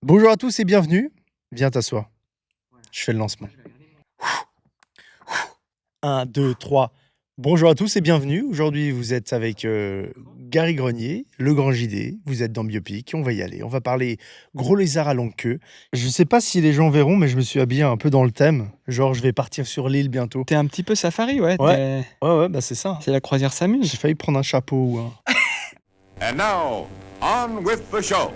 Bonjour à tous et bienvenue. Viens t'asseoir. Je fais le lancement. 1, 2, 3. Bonjour à tous et bienvenue. Aujourd'hui, vous êtes avec Gary Grenier, le grand JD. Vous êtes dans Biopic. On va y aller. On va parler gros lézard à longue queue. Je sais pas si les gens verront, mais je me suis habillé un peu dans le thème. Genre, je vais partir sur l'île bientôt. T'es un petit peu safari, ouais. Ouais. Ouais, bah c'est ça. C'est la croisière s'amuse. J'ai failli prendre un chapeau ou un. And now, on with the show.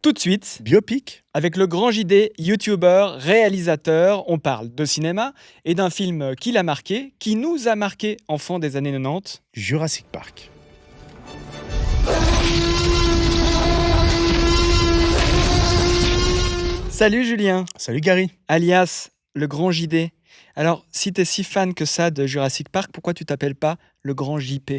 Tout de suite, Biopic. avec le grand JD, youtubeur, réalisateur, on parle de cinéma et d'un film qui l'a marqué, qui nous a marqué enfants des années 90. Jurassic Park. Salut Julien, Salut Gary. alias le grand JD. Alors, si t'es si fan que ça de Jurassic Park, pourquoi tu t'appelles pas le grand JP?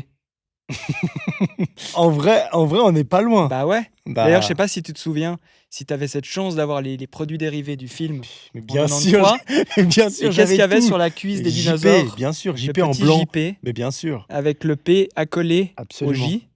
En vrai, on n'est pas loin. Bah ouais. Bah, D'ailleurs, je sais pas si tu te souviens, si t'avais cette chance d'avoir les produits dérivés du film. mais bien en sûr, 93. bien Et sûr, qu'est-ce j'avais qu'il y avait tout. sur la cuisse des JP, dinosaures? bien sûr, Le JP en petit blanc. JP. Mais bien sûr, Avec le P accolé absolument. au J.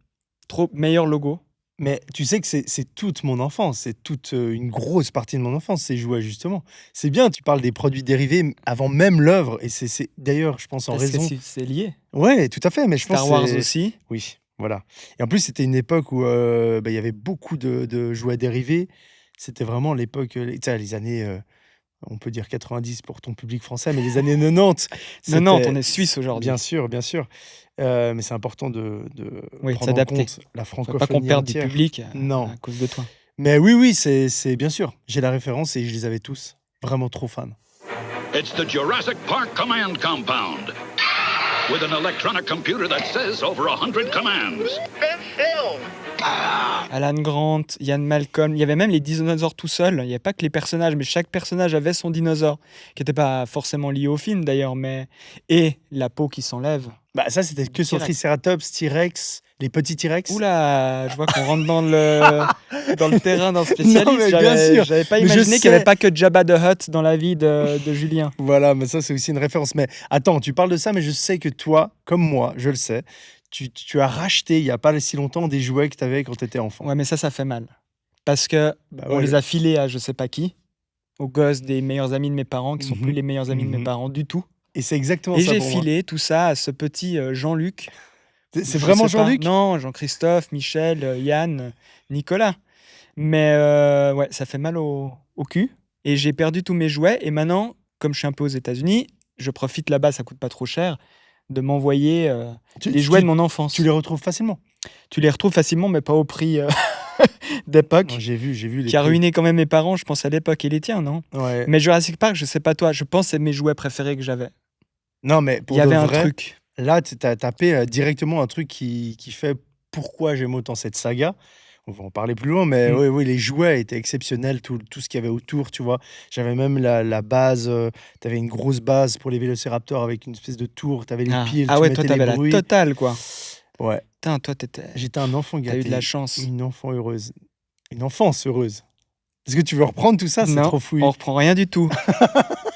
Trop meilleur logo. Mais tu sais que c'est toute mon enfance, c'est toute une grosse partie de mon enfance, ces jouets justement. C'est bien, tu parles des produits dérivés avant même l'œuvre, et c'est d'ailleurs, je pense, en Parce que raison. c'est lié. Ouais, tout à fait, mais je pense Star que Wars c'est. aussi. Oui, voilà. Et en plus, c'était une époque où il y avait beaucoup de jouets dérivés. C'était vraiment l'époque, tu sais, les années, on peut dire 90 pour ton public français, mais les années 90. 90, c'était- on est suisse aujourd'hui. Bien sûr, bien sûr. Mais c'est important de Oui, de prendre en s'adapter. compte la Faut pas qu'on francophonie perde du entière. public Non. à cause de toi. Mais oui, c'est bien sûr. J'ai la référence et je les avais tous. Vraiment trop fan. It's the Jurassic Park Command Compound. With an electronic computer that says over 100 commands. Alan Grant, Ian Malcolm, il y avait même les dinosaures tout seuls. Il n'y avait pas que les personnages, mais chaque personnage avait son dinosaure, qui n'était pas forcément lié au film d'ailleurs, mais... Et la peau qui s'enlève. Bah ça, c'était que sur T-Rex. Triceratops, T-Rex, les petits T-Rex. Oula, je vois qu'on rentre dans le terrain d'un spécialiste. Non, mais bien sûr. J'avais pas Mais je imaginé qu'il n'y avait sais. pas que Jabba the Hutt dans la vie de Julien. Voilà, mais ça, c'est aussi une référence. Mais attends, tu parles de ça, mais je sais que toi, comme moi, je le sais, tu as racheté il n'y a pas si longtemps des jouets que tu avais quand tu étais enfant. Ouais, mais ça fait mal. Parce que Bah on ouais. les a filés à je sais pas qui, aux gosses des meilleurs amis de mes parents, qui sont Mhm, plus les meilleurs amis de mes mhm. parents du tout. Et c'est exactement Et ça j'ai pour moi. filé tout ça à ce petit Jean-Luc. C'est Je vraiment sais pas. Jean-Luc? Non, Jean-Christophe, Michel, Yann, Nicolas. Mais ouais, ça fait mal au cul. Et j'ai perdu tous mes jouets. Et maintenant, comme je suis un peu aux États-Unis, je profite là-bas, ça coûte pas trop cher, de m'envoyer les jouets de mon enfance. Tu les retrouves facilement. Tu les retrouves facilement, mais pas au prix d'époque, Non, j'ai vu les qui a prix. ruiné quand même mes parents, je pense à l'époque, et les tiens, non? Ouais. Mais Jurassic Park, je sais pas toi, je pense que c'est mes jouets préférés que j'avais. Non, mais Il pour y de avait un vrai, truc. là, tu as tapé directement un truc qui fait pourquoi j'aime autant cette saga. On va en parler plus loin, mais Mm. oui, les jouets étaient exceptionnels, tout ce qu'il y avait autour, tu vois. J'avais même la base, tu avais une grosse base pour les vélociraptors avec une espèce de tour, tu avais les piles, Ah tu ouais, toi mettais les t'avais la bruits. totale, quoi. Ouais, Putain, toi t'étais... j'étais un enfant T'as eu de gâté, la chance. une enfant heureuse, une enfance heureuse. Est-ce que tu veux reprendre tout ça? C'est Non, trop fouillis. on reprend rien du tout.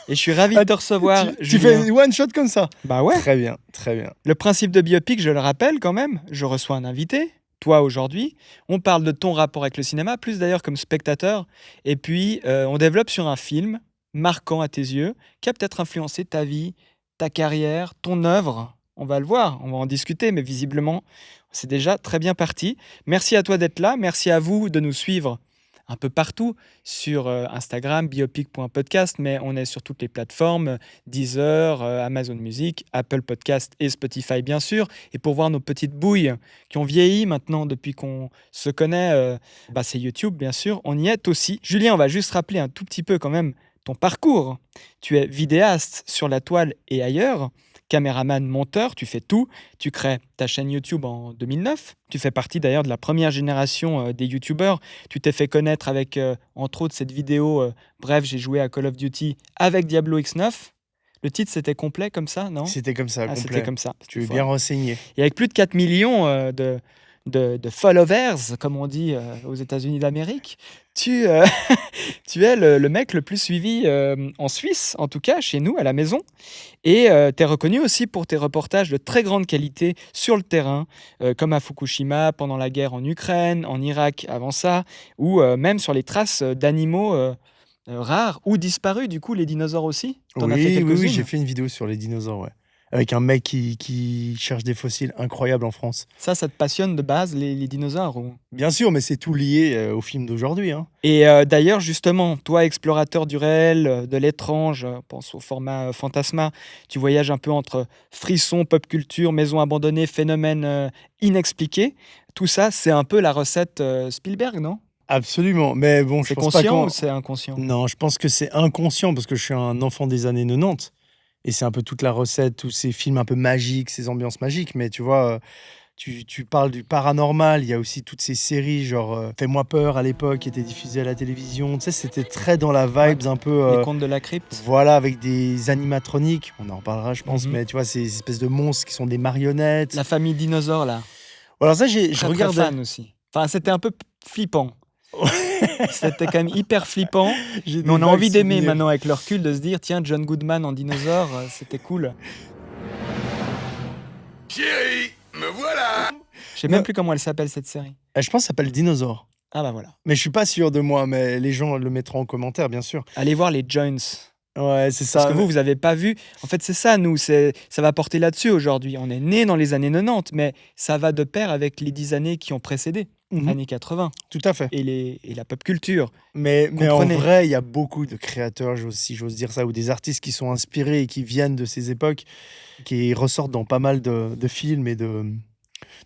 Et je suis ravi de te recevoir, Tu Julien. fais one shot comme ça? Bah ouais. Très bien, très bien. Le principe de Biopic, je le rappelle quand même, je reçois un invité, toi aujourd'hui, on parle de ton rapport avec le cinéma, plus d'ailleurs comme spectateur, et puis on développe sur un film marquant à tes yeux, qui a peut-être influencé ta vie, ta carrière, ton œuvre. On va le voir, on va en discuter, mais visiblement, c'est déjà très bien parti. Merci à toi d'être là, merci à vous de nous suivre un peu partout sur Instagram, biopic.podcast, mais on est sur toutes les plateformes, Deezer, Amazon Music, Apple Podcast et Spotify bien sûr. Et pour voir nos petites bouilles qui ont vieilli maintenant depuis qu'on se connaît, c'est YouTube bien sûr, on y est aussi. Julien, on va juste rappeler un tout petit peu quand même ton parcours. Tu es vidéaste sur la toile et ailleurs, caméraman, monteur, tu fais tout. Tu crées ta chaîne YouTube en 2009. Tu fais partie d'ailleurs de la première génération des YouTubeurs. Tu t'es fait connaître avec, entre autres, cette vidéo Bref, j'ai joué à Call of Duty avec Diablo X9. Le titre, c'était complet comme ça, non? C'était comme ça, Ah, complet. c'était comme ça. Tu es C'était bien fort. renseigné. Et avec plus de 4 millions de followers, comme on dit aux États-Unis d'Amérique, tu, tu es le mec le plus suivi en Suisse, en tout cas chez nous à la maison. Et tu es reconnu aussi pour tes reportages de très grande qualité sur le terrain, comme à Fukushima pendant la guerre en Ukraine, en Irak avant ça, ou même sur les traces d'animaux rares ou disparus, du coup les dinosaures aussi. T'en as fait Oui, quelques-unes. j'ai fait une vidéo sur les dinosaures, ouais. Avec un mec qui cherche des fossiles incroyables en France. Ça te passionne de base, les dinosaures ou... Bien sûr, mais c'est tout lié au film d'aujourd'hui, hein. Et d'ailleurs, justement, toi, explorateur du réel, de l'étrange, pense au format Fantasma, tu voyages un peu entre frissons, pop culture, maisons abandonnées, phénomènes inexpliqués. Tout ça, c'est un peu la recette Spielberg, non? Absolument, mais bon, je C'est pense pas conscient qu'on... ou c'est inconscient? Non, je pense que c'est inconscient parce que je suis un enfant des années 90 et c'est un peu toute la recette, tous ces films un peu magiques, ces ambiances magiques. Mais tu vois, tu parles du paranormal, il y a aussi toutes ces séries genre Fais-moi peur à l'époque qui étaient diffusées à la télévision. Tu sais, c'était très dans la vibes un peu. Les contes de la crypte? Voilà, avec des animatroniques, on en reparlera, je pense, Mhm. mais tu vois, ces espèces de monstres qui sont des marionnettes. La famille dinosaure, là. Alors, ça, je Très, très regardais. fan aussi. Enfin, c'était un peu flippant. C'était quand même hyper flippant. J'ai Mais des on a vagues envie d'aimer souvenirs. maintenant avec le recul, de se dire, tiens, John Goodman en dinosaure, c'était cool. Chérie, me voilà. Je sais Non. même plus comment elle s'appelle cette série. Je pense que ça s'appelle Dinosaure. Ah bah voilà. Mais je suis pas sûr de moi, mais les gens le mettront en commentaire, bien sûr. Allez voir les Jones. Ouais, c'est ça. Parce que vous avez pas vu. En fait, c'est ça, nous. Ça va porter là-dessus aujourd'hui. On est né dans les années 90, mais ça va de pair avec les 10 années qui ont précédé, Mhm, années 80, tout à fait. et la pop culture. Mais en Comprenez. vrai, il y a beaucoup de créateurs, si j'ose dire ça, ou des artistes qui sont inspirés et qui viennent de ces époques, qui ressortent dans pas mal de films et de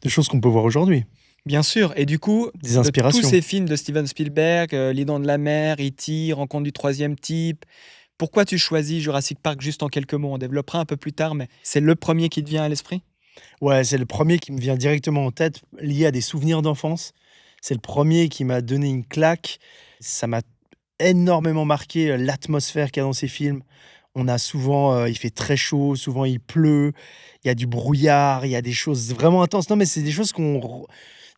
choses qu'on peut voir aujourd'hui. Bien sûr. Et du coup, Des de tous inspirations. ces films de Steven Spielberg, Les Dents de la Mer, E.T., Rencontre du troisième type, pourquoi tu choisis Jurassic Park juste en quelques mots? On développera un peu plus tard, mais c'est le premier qui te vient à l'esprit? Ouais, c'est le premier qui me vient directement en tête, lié à des souvenirs d'enfance. C'est le premier qui m'a donné une claque. Ça m'a énormément marqué l'atmosphère qu'il y a dans ces films. On a souvent, il fait très chaud, souvent il pleut, il y a du brouillard, il y a des choses vraiment intenses. Non, mais c'est des choses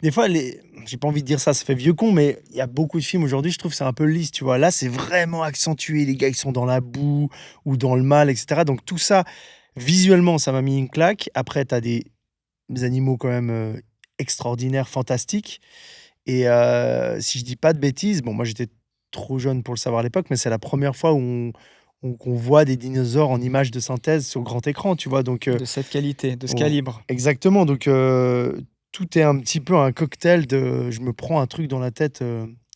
des fois, j'ai pas envie de dire ça, ça fait vieux con, mais il y a beaucoup de films aujourd'hui, je trouve que c'est un peu lisse, tu vois. Là, c'est vraiment accentué, les gars, ils sont dans la boue ou dans le mal, etc. Donc tout ça, visuellement, ça m'a mis une claque. Après, tu as des animaux quand même extraordinaires, fantastiques. Et si je dis pas de bêtises, bon, moi j'étais trop jeune pour le savoir à l'époque, mais c'est la première fois où qu'on voit des dinosaures en images de synthèse sur grand écran, tu vois. Donc, De cette qualité, de ce on- calibre. exactement. Donc, tout est un petit peu un cocktail de. Je me prends un truc dans la tête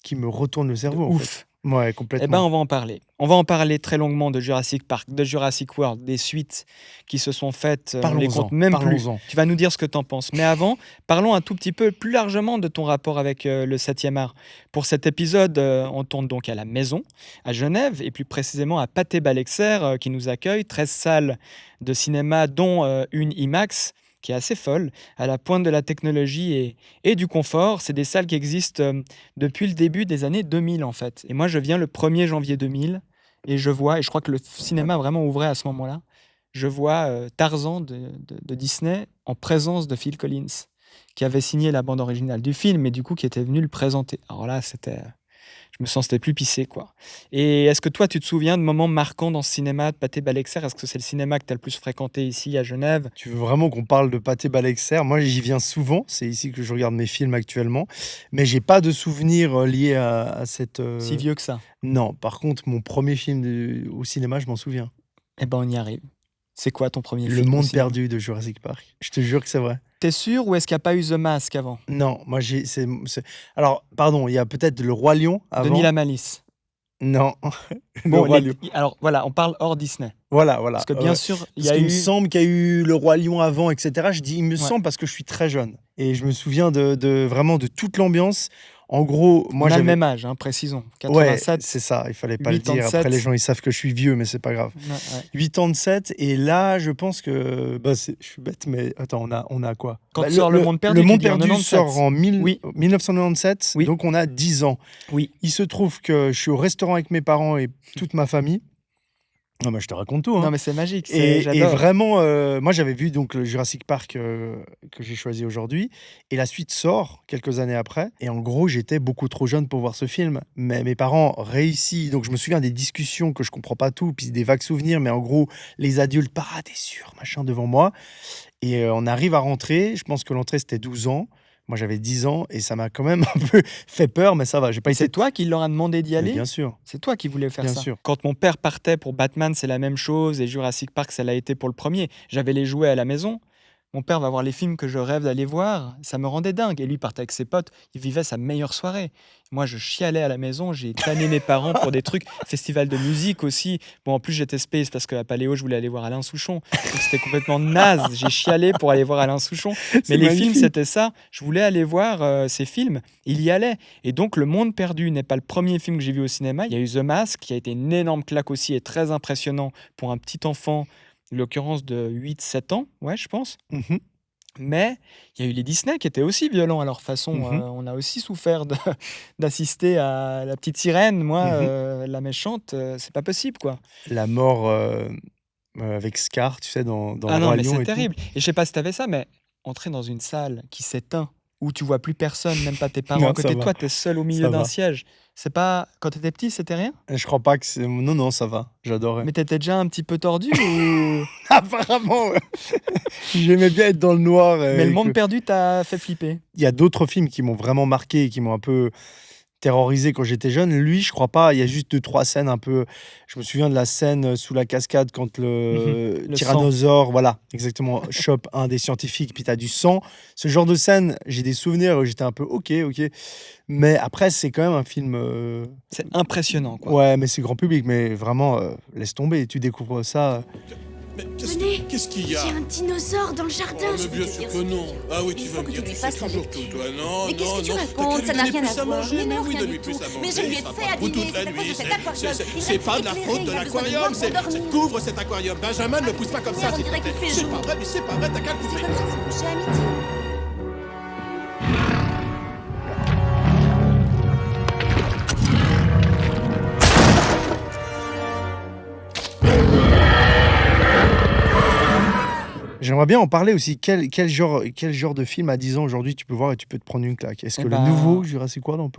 qui me retourne le cerveau, en fait. Ouf. Ouais, Eh complètement. ben, on va en parler. On va en parler très longuement de Jurassic Park, de Jurassic World, des suites qui se sont faites. On les Parlons-en, compte même plus. parlons-en. Tu vas nous dire ce que tu en penses. Mais avant, parlons un tout petit peu plus largement de ton rapport avec le 7e art. Pour cet épisode, on tourne donc à la Maison, à Genève, et plus précisément à Pathé Balexer, qui nous accueille. 13 salles de cinéma, dont une IMAX, qui est assez folle, à la pointe de la technologie et du confort. C'est des salles qui existent depuis le début des années 2000, en fait. Et moi, je viens le 1er janvier 2000, et je vois, et je crois que le cinéma vraiment ouvrait à ce moment-là, je vois Tarzan de Disney en présence de Phil Collins, qui avait signé la bande originale du film, et du coup qui était venu le présenter. Alors là, je me sentais plus pissé, quoi. Et est-ce que toi, tu te souviens de moments marquants dans ce cinéma de Pathé Balexer? Est-ce que c'est le cinéma que tu as le plus fréquenté ici à Genève? Tu veux vraiment qu'on parle de Pathé Balexer? Moi, j'y viens souvent. C'est ici que je regarde mes films actuellement. Mais j'ai pas de souvenirs liés à cette. Si vieux que ça. Non, par contre, mon premier film au cinéma, je m'en souviens. Eh ben, on y arrive. C'est quoi ton premier Le film au Monde cinéma? perdu de Jurassic Park. Je te jure que c'est vrai. T'es sûr ou est-ce qu'il n'y a pas eu The Mask avant? Non, moi Alors, pardon, il y a peut-être le Roi Lion avant. Denis la Malice. Non, le Bon, Roi Lion. alors voilà, on parle hors Disney. Voilà. Parce que bien sûr, il y Parce a qu'il eu... me semble qu'il y a eu le Roi Lion avant, etc. Je dis il me Ouais. semble parce que je suis très jeune. Et je me souviens vraiment de toute l'ambiance. En gros, moi On a le j'avais. même âge, hein, précisons. Ouais, 87. c'est ça, il fallait pas le 87. dire. Après, les gens ils savent que je suis vieux, mais c'est pas grave. Ouais. 87, et là, je pense que. Je suis bête, mais attends, on a quoi? Quand sort Le Monde perdu, Le tu Monde dis en perdu 97. sort en Oui. 1997, Oui. donc on a 10 ans. Oui. Il se trouve que je suis au restaurant avec mes parents et toute ma famille. Non, mais je te raconte tout, Non, hein. mais c'est magique, Et j'adore. vraiment, moi j'avais vu donc le Jurassic Park, que j'ai choisi aujourd'hui et la suite sort quelques années après et en gros, j'étais beaucoup trop jeune pour voir ce film. Mais mes parents réussi donc je me souviens des discussions que je comprends pas tout, puis des vagues souvenirs, mais en gros, les adultes: «Pas, tu sûr?» machin devant moi et on arrive à rentrer. Je pense que l'entrée c'était 12 ans. Moi j'avais 10 ans et ça m'a quand même un peu fait peur, mais ça va, j'ai pas Et c'est été toi qui leur a demandé d'y mais aller? bien sûr, C'est toi qui voulais faire bien ça? sûr. Quand mon père partait pour Batman, c'est la même chose et Jurassic Park, ça l'a été pour le premier. J'avais les jouets à la maison. Mon père va voir les films que je rêve d'aller voir, ça me rendait dingue et lui partait avec ses potes, il vivait sa meilleure soirée. Moi, je chialais à la maison, j'ai tanné mes parents pour des trucs, festival de musique aussi. Bon, en plus, j'étais space parce qu'à Paléo, je voulais aller voir Alain Souchon. Donc c'était complètement naze, j'ai chialé pour aller voir Alain Souchon. Mais C'est les films, magnifique. c'était ça. Je voulais aller voir ces films. Il y allait. Et donc, Le Monde Perdu n'est pas le premier film que j'ai vu au cinéma. Il y a eu The Mask, qui a été une énorme claque aussi et très impressionnant pour un petit enfant, en l'occurrence de 8-7 ans, ouais, je pense. Mmh. Mais il y a eu les Disney qui étaient aussi violents à leur façon. Mmh. On a aussi souffert d'assister à La Petite Sirène. Moi, Mmh. la méchante, c'est pas possible, quoi. La mort, avec Scar, tu sais, dans Ah Le non, Roi mais Lion c'est et tout. terrible. Et je sais pas si tu avais ça, mais entrer dans une salle qui s'éteint, où tu vois plus personne, même pas tes parents à Non, ça côté de va, toi, tu es seul au milieu ça d'un va. siège. C'est pas quand tu étais petit, c'était rien? Je crois pas que c'est non, non, ça va, j'adorais. Mais tu étais déjà un petit peu tordu ou Apparemment, ouais. J'aimais bien être dans le noir mais Le et Monde que Perdu t'a fait flipper? il y a d'autres films qui m'ont vraiment marqué et qui m'ont un peu terrorisé quand j'étais jeune. Lui, je crois pas, il y a juste 2-3 scènes un peu je me souviens de la scène, sous la cascade quand Mmh. le Le sang. tyrannosaure, voilà, exactement, chope un des scientifiques, puis tu as du sang. Ce genre de scène, j'ai des souvenirs où j'étais un peu: «OK, OK». Mais après, c'est quand même un film, C'est impressionnant, quoi. ouais, mais c'est grand public, mais vraiment, laisse tomber. Tu découvres ça, Mais Venez, qu'est-ce qu'il y a j'ai un dinosaure dans le jardin. Oh, je mais vais bien te sûr dire que ce non. qu'il Ah oui, Il tu faut vas me que dire, tu lui tu fasses fais la toujours lecture. tout, toi. Non, Mais qu'est-ce non, que tu non. racontes? T'as Ça qu'à n'a lui rien donner à plus à voir. manger, Mais mais non, oui, rien donne-lui du plus tout. à manger. Mais je lui ai Il sera fait pas à beau dîner. toute la C'est pas nuit. sur cet aquarium. Il C'est reste pas de la éclairé, faute de il a besoin de l'aquarium, voir pour dormir. couvre cet aquarium. Benjamin, ne le pousse pas comme ça, on s'il te dirait plaît. qu'il fait C'est jour. pas vrai, mais c'est pas vrai, t'as qu'à le C'est couper. comme ça, c'est couché à midi. j'aimerais bien en parler aussi. Quel genre de film à 10 ans aujourd'hui tu peux voir et tu peux te prendre une claque? Est-ce Eh que le nouveau ben, Jurassic World,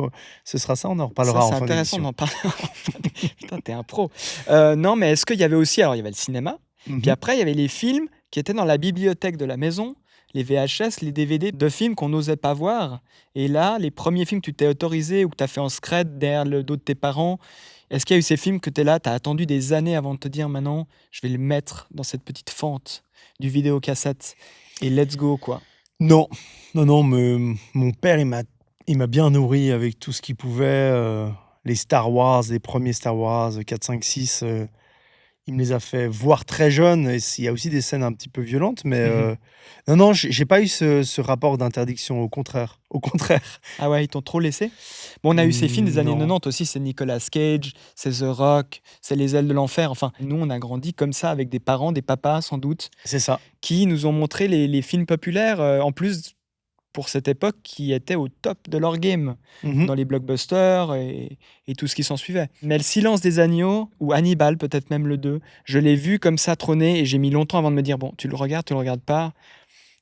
ce sera ça? On en ça, reparlera en c'est fin intéressant d'émission. d'en parler en fin de putain, tu un pro. Non, mais est-ce qu'il y avait aussi alors il y avait le cinéma, puis Mmh. après il y avait les films qui étaient dans la bibliothèque de la maison, les VHS, les DVD de films qu'on n'osait pas voir et là, les premiers films que tu t'es autorisé ou que tu as fait en secret derrière le dos de tes parents, est-ce qu'il y a eu ces films que tu es là, tu as attendu des années avant de te dire: «Maintenant, je vais le mettre dans cette petite fente du vidéocassette et let's go, quoi»? Non, non, non, me mon père, il m'a bien nourri avec tout ce qu'il pouvait, les Star Wars, les premiers Star Wars, 4, 5, 6, il me les a fait voir très jeune et il y a aussi des scènes un petit peu violentes, mais Mmh. non, non, j'ai pas eu ce rapport d'interdiction, au contraire, au contraire. Ah ouais, ils t'ont trop laissé? Bon, on a eu ces films des années Non, 90 aussi, c'est Nicolas Cage, c'est The Rock, c'est Les Ailes de l'enfer. Enfin, nous, on a grandi comme ça avec des parents, des papas sans doute, c'est ça. qui nous ont montré les films populaires, en plus, pour cette époque, qui étaient au top de leur game, Mmh. dans les blockbusters et tout ce qui s'ensuivait. Mais Le Silence des agneaux, ou Hannibal, peut-être même le 2, je l'ai vu comme ça trôner et j'ai mis longtemps avant de me dire: «Bon, tu le regardes pas?»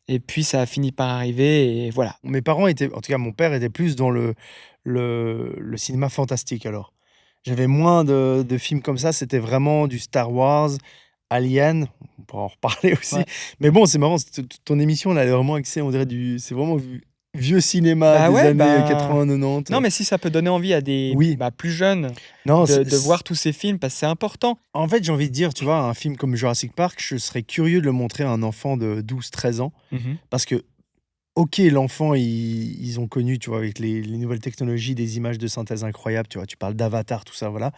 Et puis ça a fini par arriver et voilà. Mes parents étaient en tout cas, mon père était plus dans le cinéma fantastique alors. J'avais moins de films comme ça, c'était vraiment du Star Wars, Alien, on pourra en reparler aussi. Ouais. Mais bon, c'est marrant, ton émission là, elle est vraiment axée, on dirait c'est vraiment vieux cinéma Bah des ouais, années, bah 80-90. non, mais si ça peut donner envie à des, Oui, bah, plus jeunes non, de voir tous ces films, parce que c'est important. en fait, j'ai envie de dire, tu vois, un film comme Jurassic Park, je serais curieux de le montrer à un enfant de 12-13 ans Mmh. parce que OK, l'enfant, ils ont connu, tu vois, avec les nouvelles technologies, des images de synthèse incroyables, tu vois? Tu parles d'Avatar, tout ça, voilà.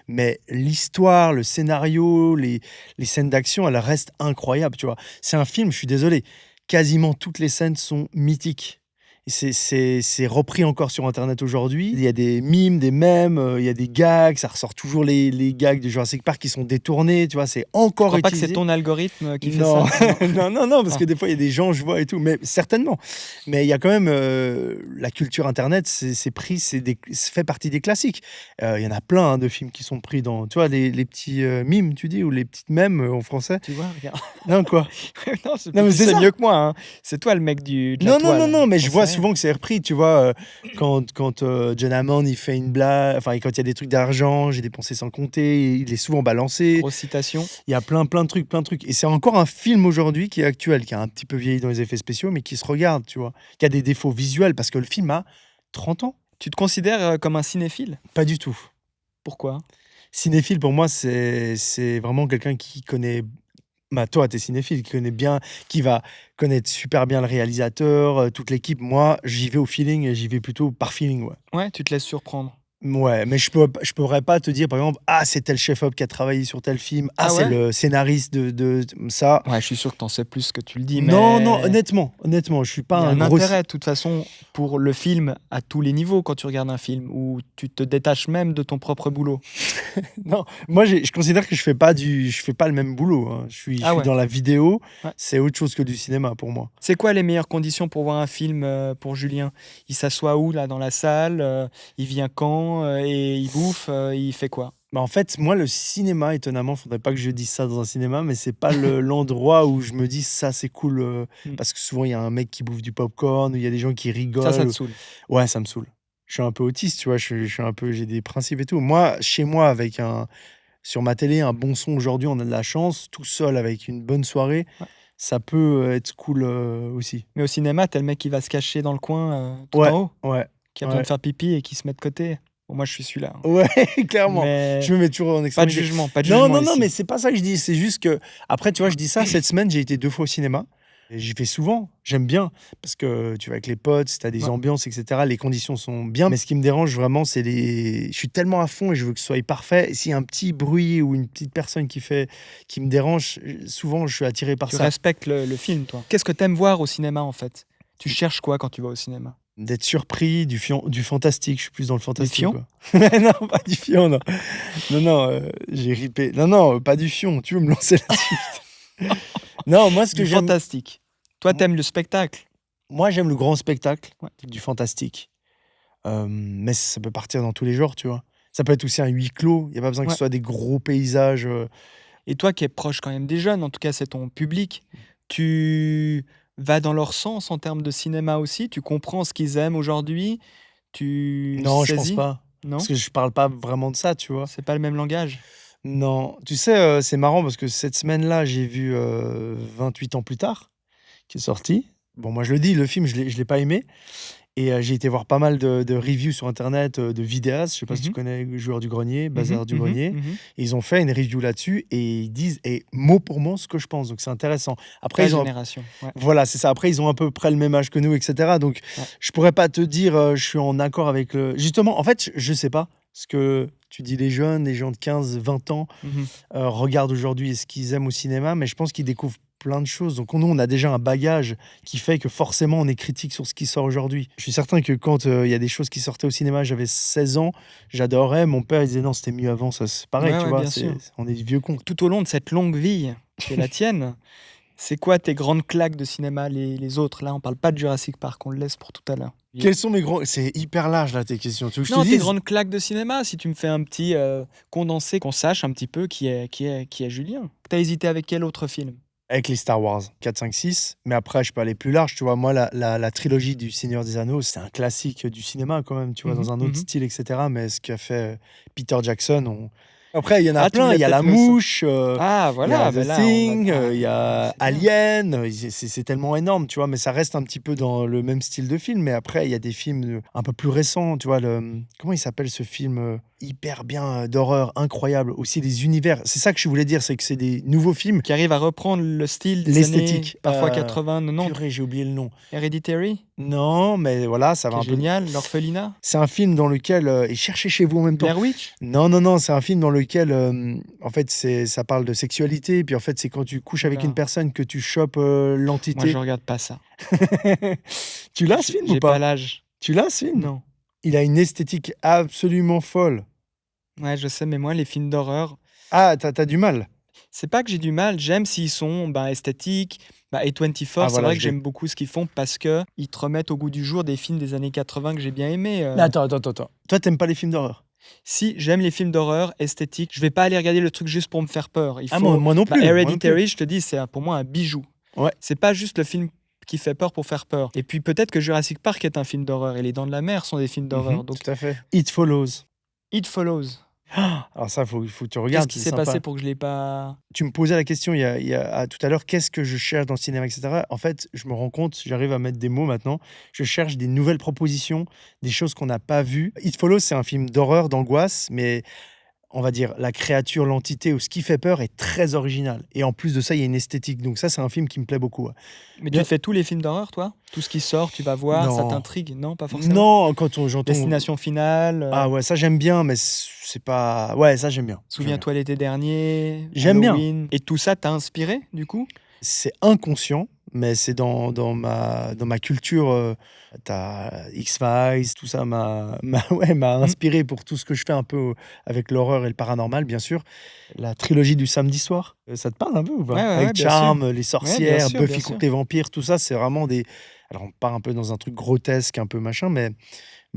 Mais l'histoire, le scénario, les scènes d'action, elles restent incroyables, tu vois? C'est un film, je suis désolé, quasiment toutes les scènes sont mythiques C'est repris encore sur internet aujourd'hui. Il y a des mimes, des mèmes, il y a des gags, ça ressort toujours les gags de Jurassic Park qui sont détournés, tu vois, c'est Je encore crois pas que utilisé. c'est ton algorithme qui fait Non, ça. non, parce Ah. que des fois il y a des gens, je vois et tout, mais certainement. Mais il y a quand même la culture internet, c'est pris, ça fait partie des classiques. Il y en a plein hein, de films qui sont pris dans, tu vois, les petits mimes, tu dis, ou les petites mèmes en français. Tu vois, regarde. Non, quoi. Non, c'est Non, mais tu c'est sais ça. mieux que moi. Hein. C'est toi le mec de la Non, toile. non, mais je J'en vois sais rien. souvent que c'est repris, tu vois, quand John Hammond, il fait une blague, enfin, quand il y a des trucs d'argent, j'ai dépensé sans compter, il est souvent balancé. Grosse citation. Il y a plein de trucs. Et c'est encore un film aujourd'hui qui est actuel, qui a un petit peu vieilli dans les effets spéciaux, mais qui se regarde, tu vois, qui a des défauts visuels, parce que le film a 30 ans. Tu te considères comme un cinéphile? Pas du tout. Pourquoi? Cinéphile, pour moi, c'est vraiment quelqu'un qui connaît... Bah, toi, t'es cinéphile, qui connaît bien, qui va connaître super bien le réalisateur, toute l'équipe. Moi, j'y vais au feeling, et j'y vais plutôt par feeling, ouais. Ouais, tu te laisses surprendre. Ouais, mais je pourrais pas te dire, par exemple, ah, c'est tel chef-op qui a travaillé sur tel film, ah, Ah c'est ouais? le scénariste de ça. Ouais, je suis sûr que t'en sais plus que tu le dis, Non, mais honnêtement, je suis il y pas a un un gros... intérêt de toute façon pour le film à tous les niveaux quand tu regardes un film, où tu te détaches même de ton propre boulot. Non, moi, je considère que je fais pas le même boulot, hein. Je suis Ah ouais. dans la vidéo, Ouais. c'est autre chose que du cinéma pour moi. C'est quoi les meilleures conditions pour voir un film pour Julien? Il s'assoit où là dans la salle? Il vient quand? Et il bouffe? Il fait quoi? Bah, en fait, moi, le cinéma, étonnamment, faudrait pas que je dise ça dans un cinéma, mais c'est pas l'endroit où je me dis ça, c'est cool, parce que souvent, il y a un mec qui bouffe du popcorn, ou il y a des gens qui Ça rigolent. te saoule. Ouais, ça me saoule. Je suis un peu autiste, tu vois, je suis un peu, j'ai des principes et tout. Moi, chez moi, sur ma télé, un bon son aujourd'hui, on a de la chance. Tout seul, avec une bonne soirée, Ouais. ça peut être cool aussi. Mais au cinéma, t'as le mec qui va se cacher dans le coin tout Ouais, en haut, ouais, qui a besoin ouais. de faire pipi et qui se met de côté. Bon, moi, je suis celui-là. Hein. Ouais, clairement. Mais Je me mets toujours en pas de extrémité. jugement, pas de Non, jugement non, ici. mais c'est pas ça que je dis. C'est juste que, après, tu vois, je dis ça, cette semaine, j'ai été 2 fois au cinéma. Et j'y vais souvent, j'aime bien, parce que tu vas avec les potes, si t'as des Ouais. ambiances, etc., les conditions sont bien. Mais ce qui me dérange vraiment, c'est les... Je suis tellement à fond et je veux que ce soit parfait. Et s'il y a un petit bruit ou une petite personne qui me dérange, souvent, je suis attiré par Tu ça. respectes le film, toi. Qu'est-ce que t'aimes voir au cinéma, en fait? Tu cherches quoi quand tu vas au cinéma? D'être surpris, du fantastique. Je suis plus dans le fantastique. fion quoi. Non, pas du fion, non. Non, j'ai ripé. Non, pas du fion. Tu veux me lancer là-dessus? Non, moi, ce que Du j'aime... fantastique. Toi, t'aimes le spectacle. Moi, j'aime le grand spectacle, Ouais. du fantastique. Mais ça peut partir dans tous les genres, tu vois. Ça peut être aussi un huis clos. Il n'y a pas besoin que Ouais. ce soit des gros paysages. Et toi qui es proche quand même des jeunes, en tout cas c'est ton public, tu vas dans leur sens en termes de cinéma aussi? Tu comprends ce qu'ils aiment aujourd'hui? Tu Non, je pense saisis? pas. Non? Parce que je parle pas vraiment de ça, tu vois. C'est pas le même langage? Non. Tu sais, c'est marrant parce que cette semaine-là, j'ai vu 28 ans plus tard, qui est sorti. Bon, moi, je le dis, le film, je l'ai pas aimé. Et j'ai été voir pas mal de reviews sur Internet, de vidéastes. Je sais pas si tu Mhm. connais le Joueur du Grenier, Bazar Mhm, du mhm, Grenier. mhm. Et ils ont fait une review là-dessus et ils disent, et mot pour mot, ce que je pense. Donc, c'est intéressant. Après, Ta ils ont... génération. Ouais. Voilà, c'est ça. Après, ils ont à peu près le même âge que nous, etc. Donc, Ouais. je pourrais pas te dire, je suis en accord avec le... Justement, en fait, je sais pas ce que tu dis, les jeunes, les gens de 15, 20 ans, Mhm. regardent aujourd'hui et ce qu'ils aiment au cinéma, mais je pense qu'ils découvrent plein de choses. Donc, nous, on a déjà un bagage qui fait que forcément, on est critique sur ce qui sort aujourd'hui. Je suis certain que quand il y a des choses qui sortaient au cinéma, j'avais 16 ans, j'adorais. Mon père, il disait non, c'était mieux avant. Ça, c'est pareil, Ouais, tu ouais, vois. bien sûr. On est vieux cons. Tout au long de cette longue vie qui est la tienne, c'est quoi tes grandes claques de cinéma, les autres? Là, on parle pas de Jurassic Park, on le laisse pour tout à l'heure. Quels sont mes grands... C'est hyper large, là, tes questions. Tu veux que je Non, te tes dise grandes claques de cinéma, si tu me fais un petit condensé, qu'on sache un petit peu qui est Julien. T'as hésité avec quel autre film? Avec les Star Wars, 4, 5, 6. Mais après, je peux aller plus large. Tu vois, moi, la trilogie du Seigneur des Anneaux, c'est un classique du cinéma quand même, tu vois, dans un autre style, etc. Mais ce qu'a fait Peter Jackson, Après, il y en a Ah, tu plein. voulais Il y a La peut-être le son. Mouche, Ah, il y voilà, a ben The là, Thing, ah, il y a c'est bien. Alien. C'est tellement énorme, tu vois. Mais ça reste un petit peu dans le même style de film. Mais après, il y a des films un peu plus récents, tu vois. Comment il s'appelle ce film hyper bien, d'horreur, incroyable. Aussi les univers. C'est ça que je voulais dire, c'est que c'est des nouveaux films. Qui arrive à reprendre le style des L'esthétique, années, parfois 80, 90. Purée, j'ai oublié le nom. Hereditary, Non, mais voilà, ça va qui un est peu. génial. L'orphelinat. C'est un film dans lequel et cherchez chez vous en même temps. Blair Witch. Non, c'est un film dans lequel, en fait, ça parle de sexualité, puis en fait, c'est quand tu couches avec Oula. une personne que tu chopes, Moi, l'entité. je regarde pas ça. Tu l'as ce film ou J'ai pas pas? l'âge. Tu l'as ce film? Non. Il a une esthétique absolument folle. Ouais, je sais, mais moi, les films d'horreur, Ah, tu as du mal? c'est pas que j'ai du mal. J'aime s'ils sont esthétiques. A24, Ah c'est voilà, vrai je que l'ai. j'aime beaucoup ce qu'ils font parce que ils te remettent au goût du jour des films des années 80 que j'ai bien aimés. Mais attends. Toi, t'aimes pas les films d'horreur? Si j'aime les films d'horreur esthétiques, je vais pas aller regarder le truc juste pour me faire peur. Il Ah, faut... moi non plus, moi non plus. Hereditary, je te dis, c'est pour moi un bijou. Ouais. C'est pas juste le film qui fait peur pour faire peur. Et puis peut-être que Jurassic Park est un film d'horreur et Les Dents de la Mer sont des films d'horreur. Donc Tout à fait. It Follows. It Follows. Alors ça, faut que tu Qu'est-ce regardes, qui c'est s'est sympa. passé pour que je l'ai pas... Tu me posais la question tout à l'heure, qu'est-ce que je cherche dans le cinéma, etc. En fait, je me rends compte, j'arrive à mettre des mots maintenant. Je cherche des nouvelles propositions, des choses qu'on n'a pas vues. It Follows, c'est un film d'horreur, d'angoisse, mais on va dire la créature, l'entité ou ce qui fait peur est très original. Et en plus de ça, il y a une esthétique. Donc ça, c'est un film qui me plaît beaucoup. Mais Bien- tu fais tous les films d'horreur, toi? Tout ce qui sort, tu vas voir, ça Non. t'intrigue? Non, pas forcément. Non, quand j'entends... Destination finale. Ah ouais, ça j'aime bien, mais c'est pas... Ouais, ça j'aime bien. Souviens-toi l'été dernier. J'aime bien. Halloween. Et tout ça t'a inspiré, du coup? C'est inconscient, mais c'est dans ma culture. T'as X-Files, tout ça m'a inspiré pour tout ce que je fais un peu avec l'horreur et le paranormal, bien sûr. La trilogie du samedi soir, ça te parle un peu ou pas? Ouais, Avec bien Charm, les sorcières, sûr, Buffy bien contre sûr. les vampires, tout ça, c'est vraiment des... Alors on part un peu dans un truc grotesque, un peu machin, mais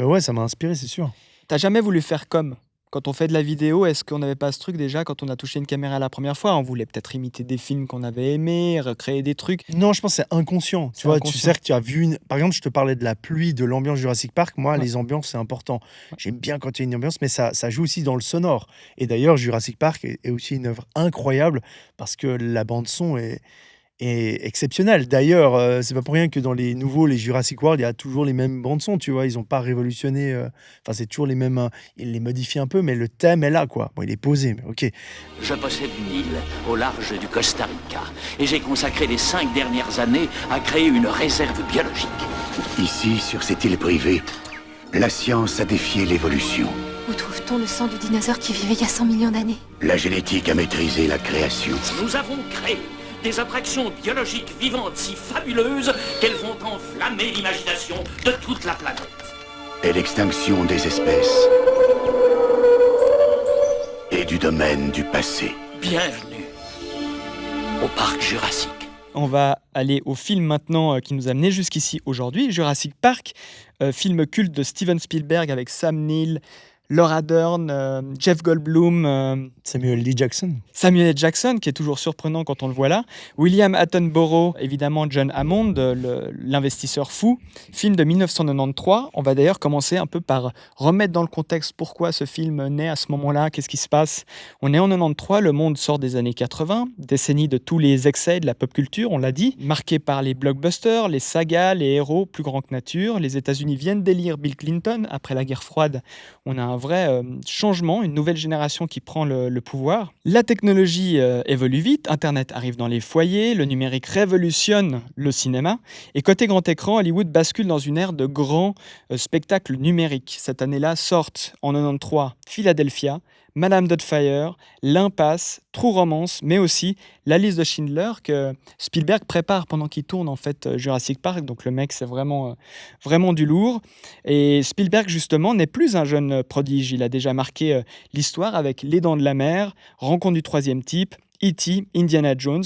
ouais, ça m'a inspiré, c'est sûr. T'as jamais voulu faire comme? Quand on fait de la vidéo, est-ce qu'on n'avait pas ce truc déjà quand on a touché une caméra la première fois? On voulait peut-être imiter des films qu'on avait aimés, recréer des trucs. Non, je pense que c'est inconscient. Tu C'est vois, inconscient. tu sais que tu as vu Par exemple, je te parlais de la pluie, de l'ambiance Jurassic Park. Moi, Ouais. les ambiances, c'est important. J'aime bien quand il y a une ambiance, mais ça joue aussi dans le sonore. Et d'ailleurs, Jurassic Park est aussi une œuvre incroyable parce que la bande-son est exceptionnelle. D'ailleurs, c'est pas pour rien que dans les nouveaux, les Jurassic World, il y a toujours les mêmes bandes-son, tu vois. Ils n'ont pas révolutionné. Enfin, c'est toujours les mêmes. Ils les modifient un peu, mais le thème est là, quoi. Bon, il est posé, mais ok. Je possède une île au large du Costa Rica et j'ai consacré les 5 dernières années à créer une réserve biologique. Ici, sur cette île privée, la science a défié l'évolution. Où trouve-t-on le sang du dinosaure qui vivait il y a 100 millions d'années? La génétique a maîtrisé la création. Nous avons créé des attractions biologiques vivantes si fabuleuses qu'elles vont enflammer l'imagination de toute la planète. Et l'extinction des espèces est du domaine du passé. Bienvenue au parc Jurassique. On va aller au film maintenant qui nous a menés jusqu'ici aujourd'hui, Jurassic Park, film culte de Steven Spielberg avec Sam Neill, Laura Dern, Jeff Goldblum, Samuel L. Jackson. Samuel L. Jackson, qui est toujours surprenant quand on le voit là, William Attenborough, évidemment John Hammond, l'investisseur fou, film de 1993. On va d'ailleurs commencer un peu par remettre dans le contexte pourquoi ce film naît à ce moment-là, qu'est-ce qui se passe. On est en 93, le monde sort des années 80, décennie de tous les excès de la pop culture, on l'a dit, marqué par les blockbusters, les sagas, les héros plus grands que nature. Les États-Unis viennent d'élire Bill Clinton après la guerre froide. On a un vrai changement, une nouvelle génération qui prend le pouvoir. La technologie évolue vite, Internet arrive dans les foyers, le numérique révolutionne le cinéma, et côté grand écran, Hollywood bascule dans une ère de grands spectacles numériques. Cette année-là sortent en 93 Philadelphia, Madame Doubtfire, L'Impasse, True Romance, mais aussi La Liste de Schindler que Spielberg prépare pendant qu'il tourne en fait Jurassic Park. Donc le mec, c'est vraiment du lourd. Et Spielberg justement n'est plus un jeune prodige. Il a déjà marqué l'histoire avec Les Dents de la Mer, Rencontre du troisième type, E.T., Indiana Jones.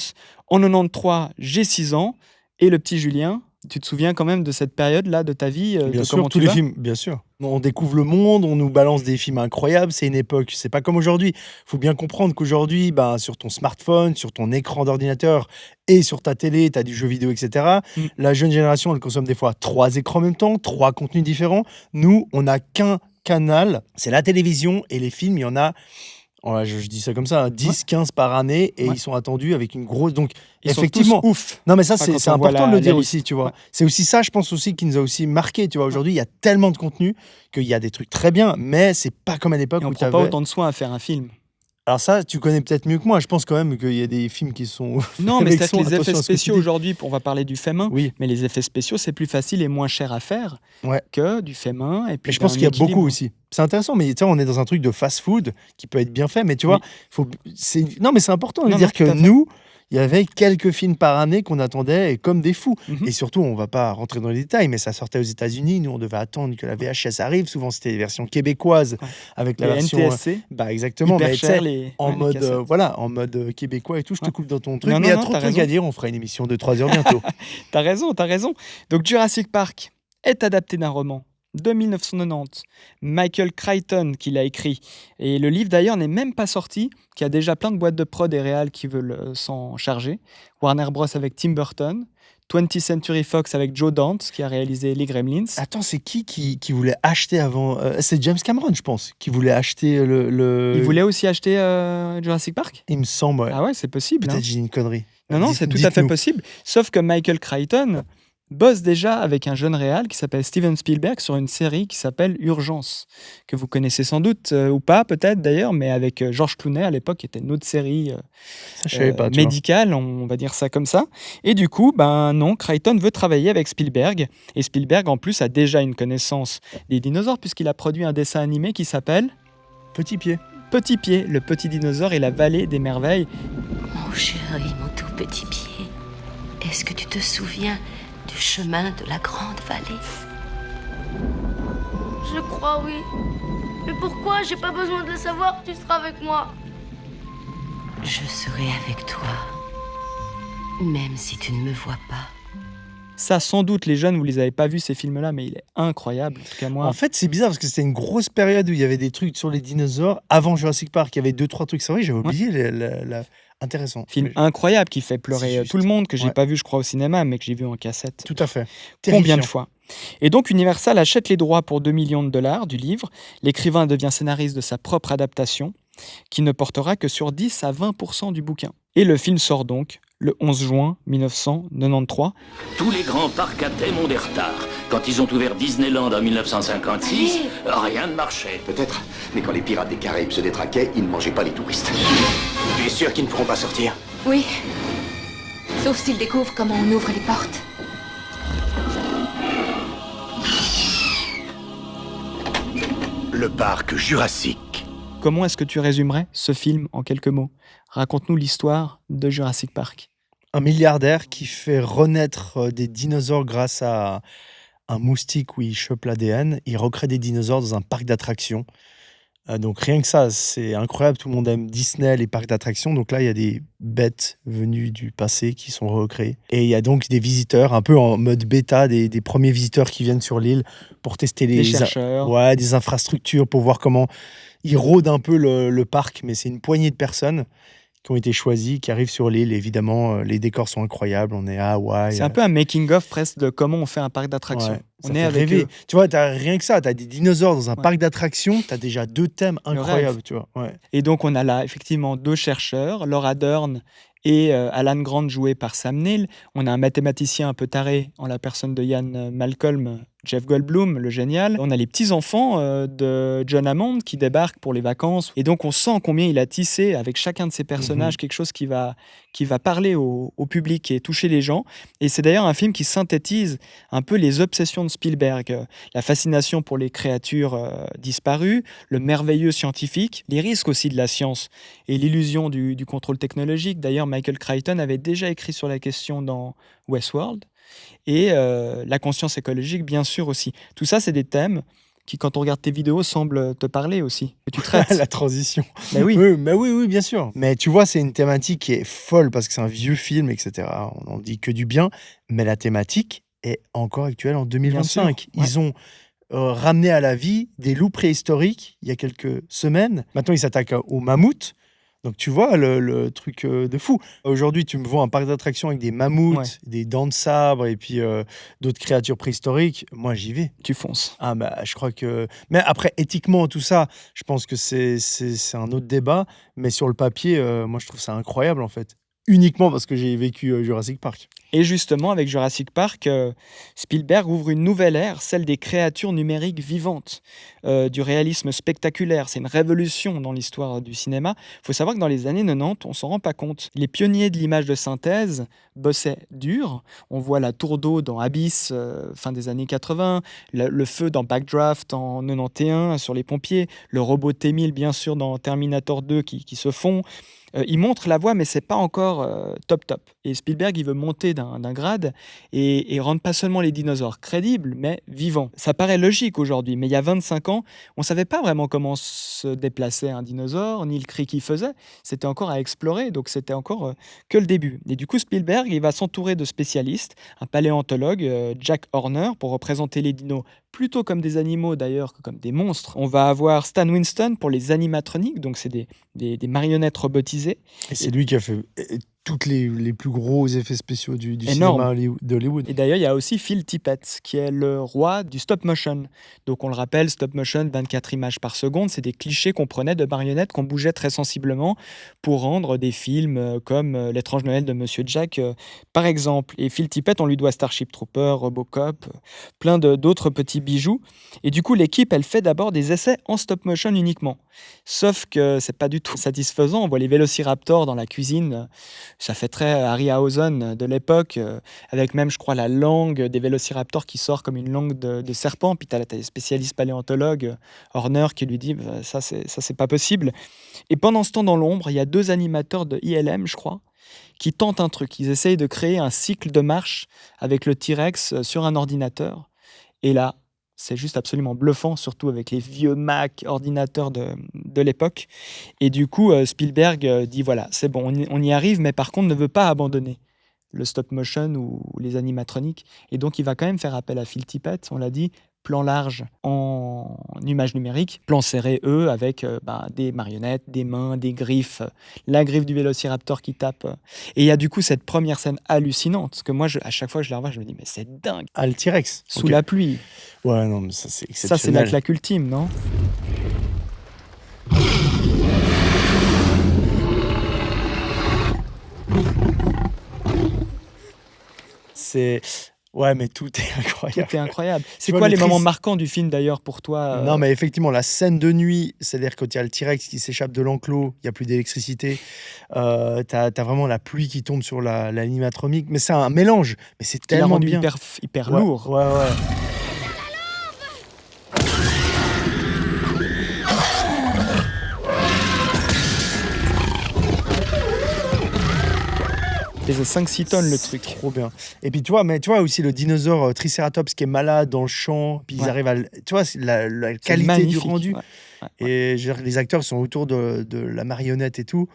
En 93, j'ai 6 ans et le petit Julien. Tu te souviens quand même de cette période-là de ta vie, Bien de sûr, comment tous tu les vas? films, bien sûr. On découvre le monde, on nous balance des films incroyables, c'est une époque, c'est pas comme aujourd'hui. Il faut bien comprendre qu'aujourd'hui, sur ton smartphone, sur ton écran d'ordinateur et sur ta télé, tu as du jeu vidéo, etc. La jeune génération, elle consomme des fois 3 écrans en même temps, 3 contenus différents. Nous, on n'a qu'un canal, c'est la télévision, et les films, il y en a Ouais, je dis ça comme ça, 10-15 par année et Ouais. ils sont attendus avec une grosse. Donc, Ils sont effectivement. tous ouf. Non, mais ça, Enfin, c'est quand c'est on voit important de la le dire liste. aussi, tu vois. Ouais. C'est aussi ça, je pense aussi, qui nous a aussi marqué, tu vois. Aujourd'hui, il y a tellement de contenu qu'il y a des trucs très bien, mais c'est pas comme à l'époque Et on où prend tu pas avais. autant de soin à faire un film. Alors ça, tu connais peut-être mieux que moi. Je pense quand même qu'il y a des films qui sont. Non, mais avec c'est-à-dire que les attention effets à ce que tu spéciaux dis. aujourd'hui, on va parler du fait main, Oui, mais les effets spéciaux, c'est plus facile et moins cher à faire ouais. que du fait main. Et puis Mais je pense d'un qu'il y a beaucoup équilibre. aussi. C'est intéressant, mais tu sais, on est dans un truc de fast-food qui peut être bien fait, mais tu vois, Oui. non, mais c'est important de Non, dire non, que tout à fait. nous, il y avait quelques films par année qu'on attendait comme des fous. Mhm. Et surtout, on va pas rentrer dans les détails, mais ça sortait aux États-Unis. Nous, on devait attendre que la VHS arrive. Souvent, c'était les versions québécoises Ouais. avec la Les version. NTSC, Bah, exactement, hyper mais tu sais, cher, les, en ouais, les mode, cassettes. voilà, en mode québécois et tout. Je te Ouais. coupe dans ton truc, Non, mais il y non, a non, trop de t'as trucs à raison. dire. On fera une émission de 3 heures bientôt. T'as raison, t'as raison. Donc Jurassic Park est adapté d'un roman de 1990, Michael Crichton qui l'a écrit. Et le livre d'ailleurs n'est même pas sorti, qui a déjà plein de boîtes de prod et réal qui veulent s'en charger. Warner Bros avec Tim Burton, 20th Century Fox avec Joe Dante qui a réalisé Les Gremlins. Attends, c'est qui voulait acheter avant c'est James Cameron, je pense, qui voulait acheter Il voulait aussi acheter Jurassic Park. Il me semble, ouais. Ah ouais, c'est possible. Peut-être hein. j'ai une connerie. Non, non, c'est tout à fait Dites-nous. possible. Sauf que Michael Crichton bosse déjà avec un jeune réal qui s'appelle Steven Spielberg sur une série qui s'appelle Urgence, que vous connaissez sans doute, ou pas peut-être d'ailleurs, mais avec George Clooney à l'époque, qui était une autre série Ça, je savais pas, tu vois. médicale, on va dire ça comme ça. Et du coup, ben non, Crichton veut travailler avec Spielberg. Et Spielberg, en plus, a déjà une connaissance des dinosaures, puisqu'il a produit un dessin animé qui s'appelle Petit pied. Petit Pied, le petit dinosaure et la vallée des merveilles. Mon chéri, mon tout petit pied, est-ce que tu te souviens du chemin de la grande vallée? Je crois, oui. Mais pourquoi? J'ai pas besoin de le savoir, tu seras avec moi. Je serai avec toi, même si tu ne me vois pas. Ça, sans doute, les jeunes, vous les avez pas vus ces films-là, mais il est incroyable. En tout cas, moi, En fait, c'est bizarre parce que c'était une grosse période où il y avait des trucs sur les dinosaures. Avant Jurassic Park, il y avait 2-3 trucs. C'est vrai, j'avais oublié. Intéressant. film Mais- incroyable qui fait pleurer C'est juste. tout le monde, que j'ai Ouais. pas vu, je crois, au cinéma, mais que j'ai vu en cassette. Tout à fait. Combien de Terrifiant. fois? Et donc Universal achète les droits pour 2 millions de dollars du livre. L'écrivain devient scénariste de sa propre adaptation, qui ne portera que sur 10 à 20% du bouquin. Et le film sort donc le 11 juin 1993. Tous les grands parcs à thème ont des retards. Quand ils ont ouvert Disneyland en 1956, rien ne marchait. Peut-être, mais quand les pirates des Caraïbes se détraquaient, ils ne mangeaient pas les touristes. Tu es sûr qu'ils ne pourront pas sortir? Oui. Sauf s'ils découvrent comment on ouvre les portes. Le parc Jurassique. Comment est-ce que tu résumerais ce film en quelques mots? Raconte-nous l'histoire de Jurassic Park. Un milliardaire qui fait renaître des dinosaures grâce à un moustique où il chope l'ADN. Il recrée des dinosaures dans un parc d'attractions. Donc rien que ça, c'est incroyable. Tout le monde aime Disney, les parcs d'attractions. Donc là, il y a des bêtes venues du passé qui sont recréées. Et il y a donc des visiteurs, un peu en mode bêta, des premiers visiteurs qui viennent sur l'île pour tester Les chercheurs. ouais, des infrastructures, pour voir comment ils rôdent un peu le parc. Mais c'est une poignée de personnes qui ont été choisies, qui arrivent sur l'île. Évidemment, les décors sont incroyables. On est à Hawaï. C'est un peu un making-of presque de comment on fait un parc d'attractions. Ouais, ça On fait est avec rêver. eux. Tu vois, t'as rien que ça. Tu as des dinosaures dans un Ouais. parc d'attractions. Tu as déjà 2 thèmes rêve. incroyables. Tu vois. Ouais. Et donc, on a là, effectivement, 2 chercheurs, Laura Dern et Alan Grant, joué par Sam Neill. On a un mathématicien un peu taré, en la personne de Ian Malcolm, Jeff Goldblum, le génial. On a les petits-enfants de John Hammond qui débarquent pour les vacances. Et donc, on sent combien il a tissé, avec chacun de ces personnages, quelque chose qui va parler au public et toucher les gens. Et c'est d'ailleurs un film qui synthétise un peu les obsessions de Spielberg. La fascination pour les créatures disparues, le merveilleux scientifique, les risques aussi de la science et l'illusion du contrôle technologique. D'ailleurs, Michael Crichton avait déjà écrit sur la question dans Westworld. Et la conscience écologique, bien sûr, aussi. Tout ça, c'est des thèmes qui, quand on regarde tes vidéos, semblent te parler aussi, que tu traites. La transition. Ben oui. Oui, bien sûr. Mais tu vois, c'est une thématique qui est folle parce que c'est un vieux film, etc. On en dit que du bien. Mais la thématique est encore actuelle en 2025. Bien sûr, Ils ont ramené à la vie des loups préhistoriques il y a quelques semaines. Maintenant, ils s'attaquent aux mammouths. Donc tu vois le truc de fou. Aujourd'hui, tu me vois un parc d'attractions avec des mammouths, Ouais. des dents de sabre et puis d'autres créatures préhistoriques. Moi, j'y vais. Tu fonces. Ah bah, je crois que. Mais après, éthiquement, tout ça, je pense que c'est un autre débat. Mais sur le papier, moi, je trouve ça incroyable en fait. Uniquement parce que j'ai vécu Jurassic Park. Et justement, avec Jurassic Park, Spielberg ouvre une nouvelle ère, celle des créatures numériques vivantes, du réalisme spectaculaire. C'est une révolution dans l'histoire du cinéma. Il faut savoir que dans les années 90, on s'en rend pas compte. Les pionniers de l'image de synthèse bossaient dur. On voit la tour d'eau dans Abyss, fin des années 80, le feu dans Backdraft en 91 sur les pompiers, le robot T-1000 bien sûr dans Terminator 2 qui se fond. Il montre la voie, mais c'est pas encore top. Et Spielberg, il veut monter d'un grade et rendre pas seulement les dinosaures crédibles, mais vivants. Ça paraît logique aujourd'hui, mais il y a 25 ans, on savait pas vraiment comment se déplaçait un dinosaure, ni le cri qu'il faisait. C'était encore à explorer, donc c'était encore que le début. Et du coup, Spielberg, il va s'entourer de spécialistes, un paléontologue, Jack Horner, pour représenter les dinos plutôt comme des animaux d'ailleurs que comme des monstres. On va avoir Stan Winston pour les animatroniques, donc c'est des marionnettes robotisées. Et c'est lui qui a fait toutes les plus gros effets spéciaux du Énorme. cinéma d'Hollywood. Et d'ailleurs, il y a aussi Phil Tippett, qui est le roi du stop motion. Donc on le rappelle, stop motion, 24 images par seconde, c'est des clichés qu'on prenait de marionnettes qu'on bougeait très sensiblement pour rendre des films comme L'étrange Noël de Monsieur Jack, par exemple. Et Phil Tippett, on lui doit Starship Troopers, Robocop, plein d'autres petits bijoux. Et du coup, l'équipe, elle fait d'abord des essais en stop motion uniquement. Sauf que c'est pas du tout satisfaisant. On voit les vélociraptors dans la cuisine. Ça fait très Harryhausen de l'époque, avec même, je crois, la langue des vélociraptors qui sort comme une langue de serpent. Puis tu as des spécialistes paléontologues, Horner, qui lui dit ça, c'est pas possible. Et pendant ce temps, dans l'ombre, il y a 2 animateurs de ILM, je crois, qui tentent un truc. Ils essayent de créer un cycle de marche avec le T-Rex sur un ordinateur. Et là, c'est juste absolument bluffant, surtout avec les vieux Mac ordinateurs de l'époque. Et du coup, Spielberg dit voilà, c'est bon, on y arrive, mais par contre, ne veut pas abandonner le stop motion ou les animatroniques. Et donc, il va quand même faire appel à Phil Tippett, on l'a dit, plan large en image numérique, plan serré, avec des marionnettes, des mains, des griffes, la griffe du vélociraptor qui tape. Et il y a du coup cette première scène hallucinante, parce que moi, à chaque fois que je la revois, je me dis, mais c'est dingue. Ah, le T-Rex. Sous la pluie. Ouais, non, mais ça, c'est Ça, exceptionnel. c'est la claque ultime, non? C'est... Ouais, mais tout est incroyable. Tout est incroyable. C'est vois, quoi les maîtrise- moments marquants du film, d'ailleurs, pour toi Non, mais effectivement, la scène de nuit, c'est-à-dire quand il y a le T-Rex qui s'échappe de l'enclos, il n'y a plus d'électricité, t'as vraiment la pluie qui tombe sur l'animatronique, mais c'est un mélange, mais c'est qui l'a tellement rendu bien. hyper Ouais, lourd. Ouais, ouais. Il faisait 5-6 tonnes, le truc. Trop bien. Et puis tu vois aussi le dinosaure Triceratops qui est malade dans le champ, puis ils Ouais. arrivent à... Tu vois, c'est la C'est qualité du magnifique, rendu. ouais. Et je veux dire, les acteurs sont autour de la marionnette et tout.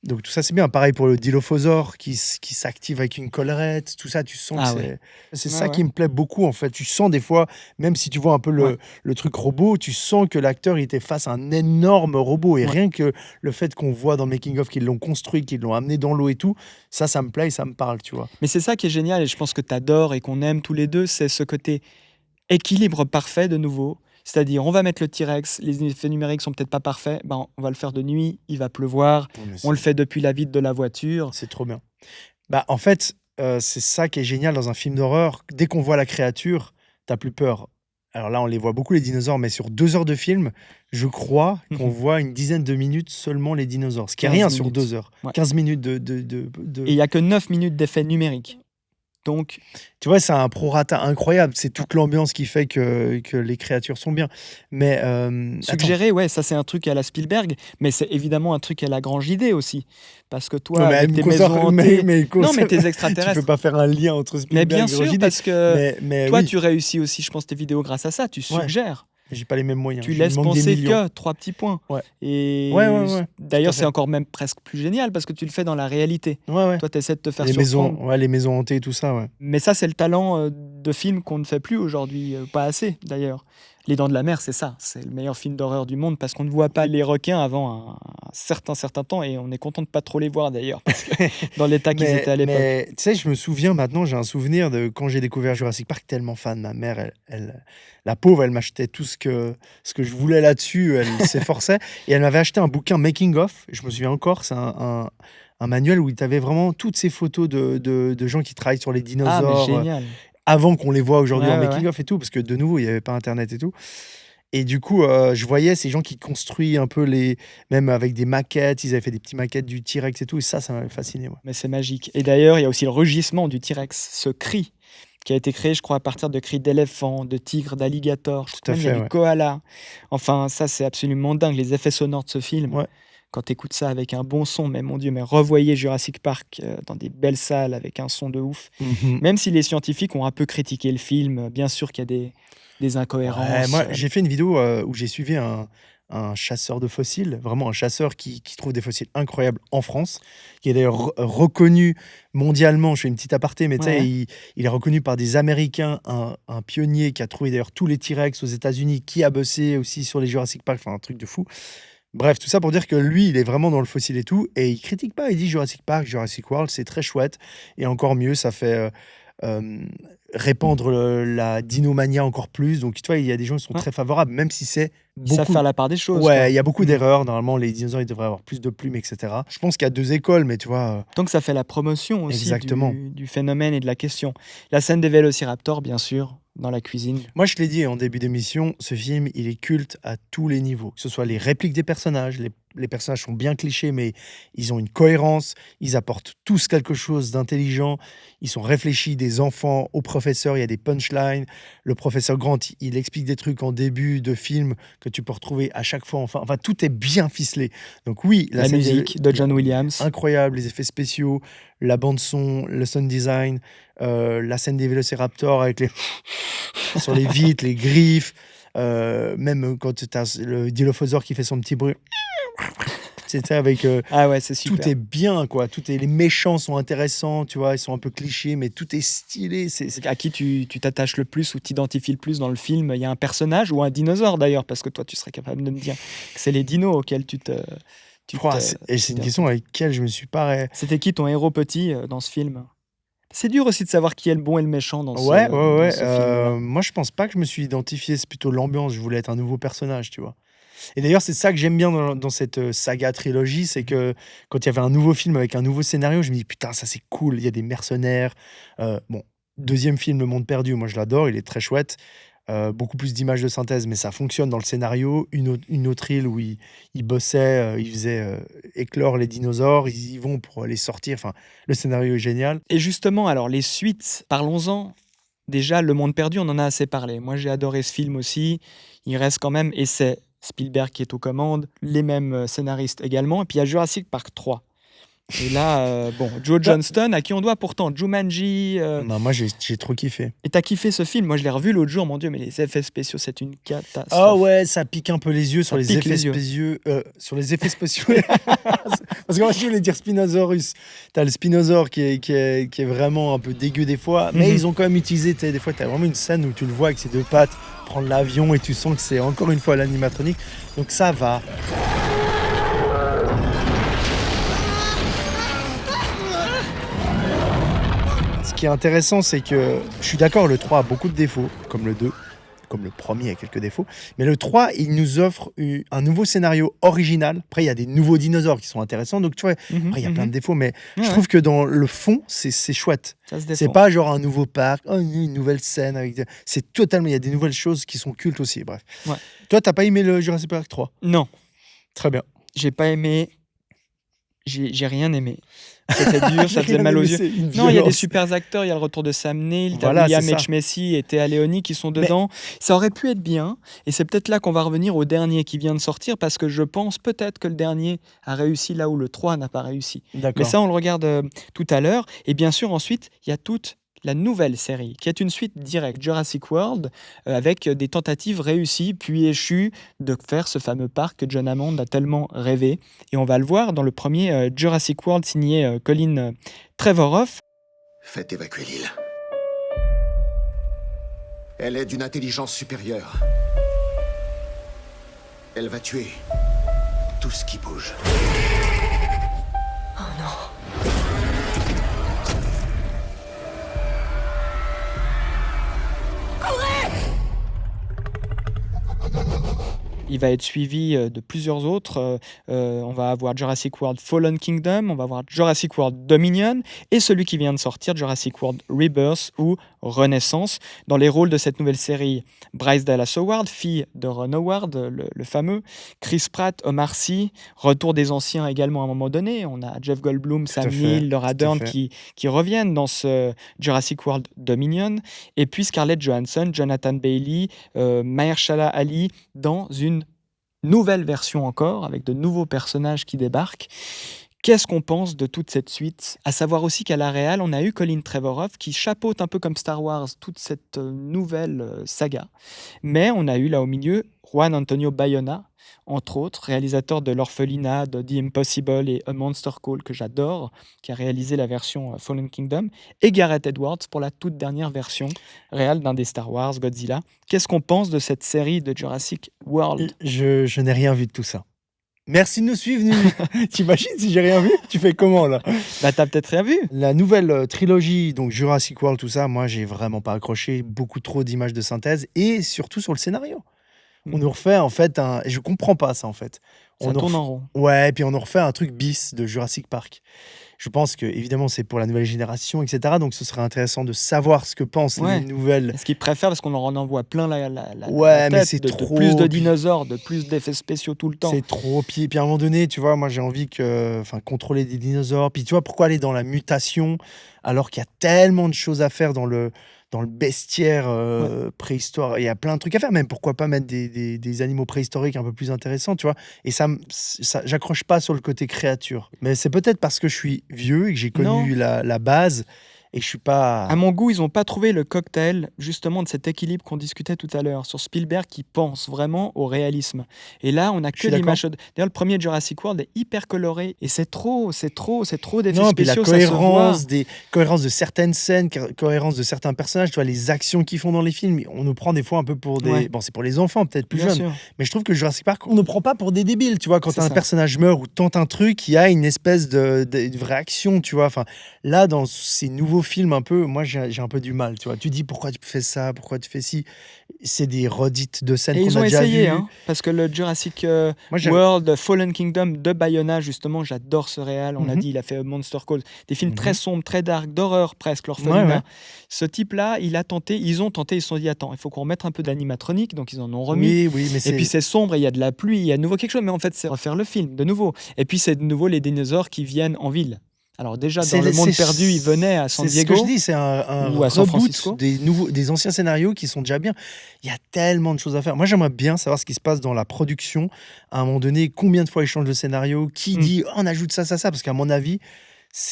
Donc tout ça, c'est bien. Pareil pour le Dilophosaure qui s'active avec une collerette. Tout ça, tu sens Ah que ouais. c'est Ouais, ça ouais. qui me plaît beaucoup, en fait. Tu sens des fois, même si tu vois un peu Ouais. le truc robot, tu sens que l'acteur il était face à un énorme robot. Et Ouais. rien que le fait qu'on voit dans Making of qu'ils l'ont construit, qu'ils l'ont amené dans l'eau et tout, ça me plaît et ça me parle, tu vois. Mais c'est ça qui est génial, et je pense que tu adores et qu'on aime tous les deux, c'est ce côté équilibre parfait de nouveau. C'est-à-dire, on va mettre le T-Rex, les effets numériques sont peut-être pas parfaits, on va le faire de nuit, il va pleuvoir, on le fait depuis la vitre de la voiture. C'est trop bien. Bah, en fait, c'est ça qui est génial dans un film d'horreur. Dès qu'on voit la créature, t'as plus peur. Alors là, on les voit beaucoup, les dinosaures, mais sur 2 heures de film, je crois qu'on voit une dizaine de minutes seulement les dinosaures. Ce qui est 15 rien sur minutes. 2 heures. Ouais. 15 minutes de... Et il n'y a que 9 minutes d'effets numériques. Donc, Tu vois, c'est un prorata incroyable. C'est toute l'ambiance qui fait que les créatures sont bien. Mais... suggéré, ouais, ça c'est un truc à la Spielberg, mais c'est évidemment un truc à la Grand JD aussi. Parce que toi, Non, mais avec elle tes me concerne- maisons hantées... Non, mais tes tu extraterrestres... peux pas faire un lien entre Mais Spielberg bien et sûr, Roger parce que mais toi, oui, tu réussis aussi, je pense, tes vidéos grâce à ça. Tu suggères. j'ai pas les mêmes moyens. Tu Je me laisses manque des penser millions. que 3 petits points. Ouais. Et Ouais, tout d'ailleurs, à fait. c'est encore même presque plus génial parce que tu le fais dans la réalité. Ouais. Toi, tu essaies de te faire Les surprendre. maisons, les maisons hantées, tout ça, ouais. Mais ça, c'est le talent de film qu'on ne fait plus aujourd'hui, pas assez d'ailleurs. Les Dents de la Mer, c'est ça. C'est le meilleur film d'horreur du monde parce qu'on ne voit pas les requins avant un certain temps et on est content de pas trop les voir d'ailleurs parce que dans l'état qu'ils étaient à l'époque. Mais tu sais, je me souviens maintenant, j'ai un souvenir de quand j'ai découvert Jurassic Park, tellement fan. Ma mère, la pauvre, elle m'achetait tout ce que je voulais là-dessus, elle s'efforçait. Et elle m'avait acheté un bouquin Making of, je me souviens encore, c'est un manuel où tu avais vraiment toutes ces photos de gens qui travaillent sur les Ah, mais dinosaures. génial. Avant qu'on les voit aujourd'hui Ouais, en ouais, making ouais. of et tout, parce que de nouveau, il n'y avait pas internet et tout. Et du coup, je voyais ces gens qui construisent un peu même avec des maquettes, ils avaient fait des petites maquettes du T-Rex et tout, et ça m'avait fasciné. Ouais. Mais c'est magique. Et d'ailleurs, il y a aussi le rugissement du T-Rex, ce cri qui a été créé, je crois, à partir de cris d'éléphants, de tigres, d'alligators. Tout à Même il y a fait, du ouais. koala. Enfin, ça, c'est absolument dingue. Les effets sonores de ce film. Ouais. Quand tu écoutes ça avec un bon son, mais mon Dieu, mais revoyez Jurassic Park dans des belles salles avec un son de ouf. Mhm. Même si les scientifiques ont un peu critiqué le film, bien sûr qu'il y a des incohérences. Ouais, moi, j'ai fait une vidéo où j'ai suivi un chasseur de fossiles, vraiment un chasseur qui trouve des fossiles incroyables en France, qui est d'ailleurs reconnu mondialement. Je fais une petite aparté, mais tu sais, Ouais. il est reconnu par des Américains, un pionnier qui a trouvé d'ailleurs tous les T-Rex aux États-Unis, qui a bossé aussi sur les Jurassic Park, enfin un truc de fou. Bref, tout ça pour dire que lui, il est vraiment dans le fossile et tout, et il critique pas, il dit Jurassic Park, Jurassic World, c'est très chouette, et encore mieux, ça fait répandre la dinomania encore plus. Donc, tu vois, il y a des gens qui sont Ouais. très favorables, même si c'est Ils savent beaucoup. faire la part des choses. Ouais, quoi. il y a beaucoup Mm. d'erreurs. Normalement, les dinosaures, ils devraient avoir plus de plumes, etc. Je pense qu'il y a 2 écoles, mais tu vois. Donc ça fait la promotion aussi Exactement. du phénomène et de la question. La scène des vélociraptors, bien sûr, dans la cuisine. Moi, je l'ai dit en début d'émission, ce film, il est culte à tous les niveaux. Que ce soit les répliques des personnages, les personnages sont bien clichés, mais ils ont une cohérence, ils apportent tous quelque chose d'intelligent, ils sont réfléchis des enfants au professeur, il y a des punchlines. Le professeur Grant, il explique des trucs en début de film que tu peux retrouver à chaque fois. Enfin tout est bien ficelé. Donc oui, La scène musique de John Williams. incroyable, les effets spéciaux, la bande son, le sound design, la scène des vélociraptors avec les sur les vitres, les griffes, même quand tu as le Dilophosaure qui fait son petit bruit. C'était avec Ah ouais, c'est super. tout est bien quoi, les méchants sont intéressants, tu vois, ils sont un peu clichés mais tout est stylé, c'est À qui tu t'attaches le plus ou t'identifies le plus dans le film? Il y a un personnage ou un dinosaure d'ailleurs, parce que toi tu serais capable de me dire que c'est les dinos auxquels tu te et c'est une question avec laquelle je me suis pas C'était qui ton héros petit dans ce film? C'est dur aussi de savoir qui est le bon et le méchant dans ouais, dans ce film-là. moi je pense pas que je me suis identifié, c'est plutôt l'ambiance, je voulais être un nouveau personnage, tu vois. Et d'ailleurs, c'est ça que j'aime bien dans cette saga trilogie, c'est que quand il y avait un nouveau film avec un nouveau scénario, je me dis putain, ça c'est cool, il y a des mercenaires. Bon, deuxième film, Le Monde Perdu, moi je l'adore, il est très chouette. Beaucoup plus d'images de synthèse, mais ça fonctionne dans le scénario. Une autre île où ils bossaient, ils faisaient éclore les dinosaures, ils y vont pour les sortir. Enfin, le scénario est génial. Et justement, alors les suites, parlons-en. Déjà, Le Monde Perdu, on en a assez parlé. Moi, j'ai adoré ce film aussi. Il reste quand même, et c'est Spielberg qui est aux commandes, les mêmes scénaristes également. Et puis il y a Jurassic Park 3. Et là, Joe Johnston, à qui on doit pourtant Jumanji. Non, moi, j'ai trop kiffé. Et t'as kiffé ce film? Moi, je l'ai revu l'autre jour, mon Dieu, mais les effets spéciaux, c'est une catastrophe. Ah ouais, ça pique un peu les yeux sur les pique effets les yeux. spéciaux. Sur les effets spéciaux. Parce que moi, je voulais dire Spinosaurus. T'as le Spinosaure qui est vraiment un peu dégueu des fois, mais ils ont quand même utilisé, des fois, t'as vraiment une scène où tu le vois avec ses 2 pattes prendre l'avion et tu sens que c'est encore une fois l'animatronique. Donc ça va. Ce qui est intéressant, c'est que je suis d'accord, le 3 a beaucoup de défauts, comme le 2, comme le premier a quelques défauts, mais le 3, il nous offre un nouveau scénario original. Après, il y a des nouveaux dinosaures qui sont intéressants, donc tu vois, après, il y a plein de défauts, mais je trouve que dans le fond, c'est chouette. Ça se défend. C'est pas genre un nouveau parc, une nouvelle scène, c'est totalement, il y a des nouvelles choses qui sont cultes aussi, bref. Ouais. Toi, t'as pas aimé le Jurassic Park 3? Non, Très bien. j'ai pas aimé. J'ai rien aimé. C'était dur, ça faisait mal aux yeux. Non, il y a des super acteurs, il y a le retour de Sam Neill, t'as Voilà, William c'est ça. H. Macy et Théa Leoni qui sont dedans. Ça aurait pu être bien, et c'est peut-être là qu'on va revenir au dernier qui vient de sortir, parce que je pense peut-être que le dernier a réussi là où le 3 n'a pas réussi. Mais D'accord. ça, on le regarde tout à l'heure. Et bien sûr, ensuite, il y a toute la nouvelle série, qui est une suite directe, Jurassic World, avec des tentatives réussies, puis échues, de faire ce fameux parc que John Hammond a tellement rêvé. Et on va le voir dans le premier Jurassic World signé Colin Trevorrow. Faites évacuer l'île. Elle est d'une intelligence supérieure. Elle va tuer tout ce qui bouge. Oh non. Il va être suivi de plusieurs autres. On va avoir Jurassic World Fallen Kingdom, on va avoir Jurassic World Dominion et celui qui vient de sortir, Jurassic World Rebirth ou Renaissance. Dans les rôles de cette nouvelle série, Bryce Dallas Howard, fille de Ron Howard, le fameux, Chris Pratt, Omar Sy, retour des anciens également à un moment donné. On a Jeff Goldblum, Sam Neill, Laura Dern qui reviennent dans ce Jurassic World Dominion. Et puis Scarlett Johansson, Jonathan Bailey, Mahershala Ali dans une nouvelle version encore, avec de nouveaux personnages qui débarquent. Qu'est-ce qu'on pense de toute cette suite? À savoir aussi qu'à la réal, on a eu Colin Trevorrow qui chapeaute un peu comme Star Wars toute cette nouvelle saga. Mais on a eu là au milieu Juan Antonio Bayona, entre autres, réalisateur de L'Orphelinat, de The Impossible et A Monster Call, que j'adore, qui a réalisé la version Fallen Kingdom, et Gareth Edwards pour la toute dernière version réelle d'un des Star Wars, Godzilla. Qu'est-ce qu'on pense de cette série de Jurassic World? Je n'ai rien vu de tout ça. Merci de nous suivre, Nuit. T'imagines si j'ai rien vu? Tu fais comment, là? Bah, t'as peut-être rien vu. La nouvelle trilogie, donc Jurassic World, tout ça, moi, j'ai vraiment pas accroché. Beaucoup trop d'images de synthèse et surtout sur le scénario. On nous refait, en fait, et je comprends pas ça, en fait. Ça tourne en rond. Ouais, et puis on nous refait un truc bis de Jurassic Park. Je pense que, évidemment, c'est pour la nouvelle génération, etc. Donc, ce serait intéressant de savoir ce que pensent les nouvelles. Est-ce qu'ils préfèrent, parce qu'on en envoie plein la Ouais, mais tête, c'est de trop. plus de dinosaures, de plus d'effets spéciaux tout le temps. C'est trop. Puis à un moment donné, tu vois, moi, j'ai envie contrôler des dinosaures. Puis tu vois, pourquoi aller dans la mutation alors qu'il y a tellement de choses à faire dans le bestiaire préhistoire. Il y a plein de trucs à faire. Même pourquoi pas mettre des animaux préhistoriques un peu plus intéressants, tu vois. Et ça, j'accroche pas sur le côté créature. Mais c'est peut-être parce que je suis vieux et que j'ai connu la base. Et je suis pas. À mon goût, ils n'ont pas trouvé le cocktail, justement, de cet équilibre qu'on discutait tout à l'heure, sur Spielberg qui pense vraiment au réalisme. Et là, on a que l'image. D'ailleurs, le premier Jurassic World est hyper coloré. Et c'est trop d'effets Non, puis spéciaux. la cohérence de certaines scènes, cohérence de certains personnages, tu vois, les actions qu'ils font dans les films, on nous prend des fois un peu pour des. Ouais. Bon, c'est pour les enfants, peut-être plus Bien jeunes. sûr. Mais je trouve que Jurassic Park, on ne prend pas pour des débiles, tu vois. Quand C'est un ça. personnage meurt ou tente un truc, il y a une espèce de vraie action, tu vois. Enfin, là, dans ces nouveaux films, un peu, moi, j'ai un peu du mal, tu vois. Tu dis pourquoi tu fais ça, pourquoi tu fais ci. C'est des redites de scènes Et qu'on ils a ont déjà essayé, vues. hein, parce que le Jurassic Moi, j'aime- World Fallen Kingdom de Bayona, justement, j'adore ce réal. On l'a Mhm. dit, il a fait Monster Call, des films Mhm. très sombres, très dark, d'horreur presque, l'orphelinat. Ouais. Ce type-là, ils ont tenté, ils se sont dit, attends, il faut qu'on remette un peu d'animatronique, donc ils en ont remis. Oui, mais Et puis c'est sombre, et il y a de la pluie, il y a de nouveau quelque chose, mais en fait c'est refaire le film de nouveau. Et puis c'est de nouveau les dinosaures qui viennent en ville. Alors déjà dans Le Monde Perdu, ils venaient à San Diego. C'est ce que je dis, c'est un ou à San reboot Francisco. des anciens scénarios qui sont déjà bien. Il y a tellement de choses à faire. Moi, j'aimerais bien savoir ce qui se passe dans la production. À un moment donné, combien de fois ils changent de scénario, qui dit oh, on ajoute ça, parce qu'à mon avis,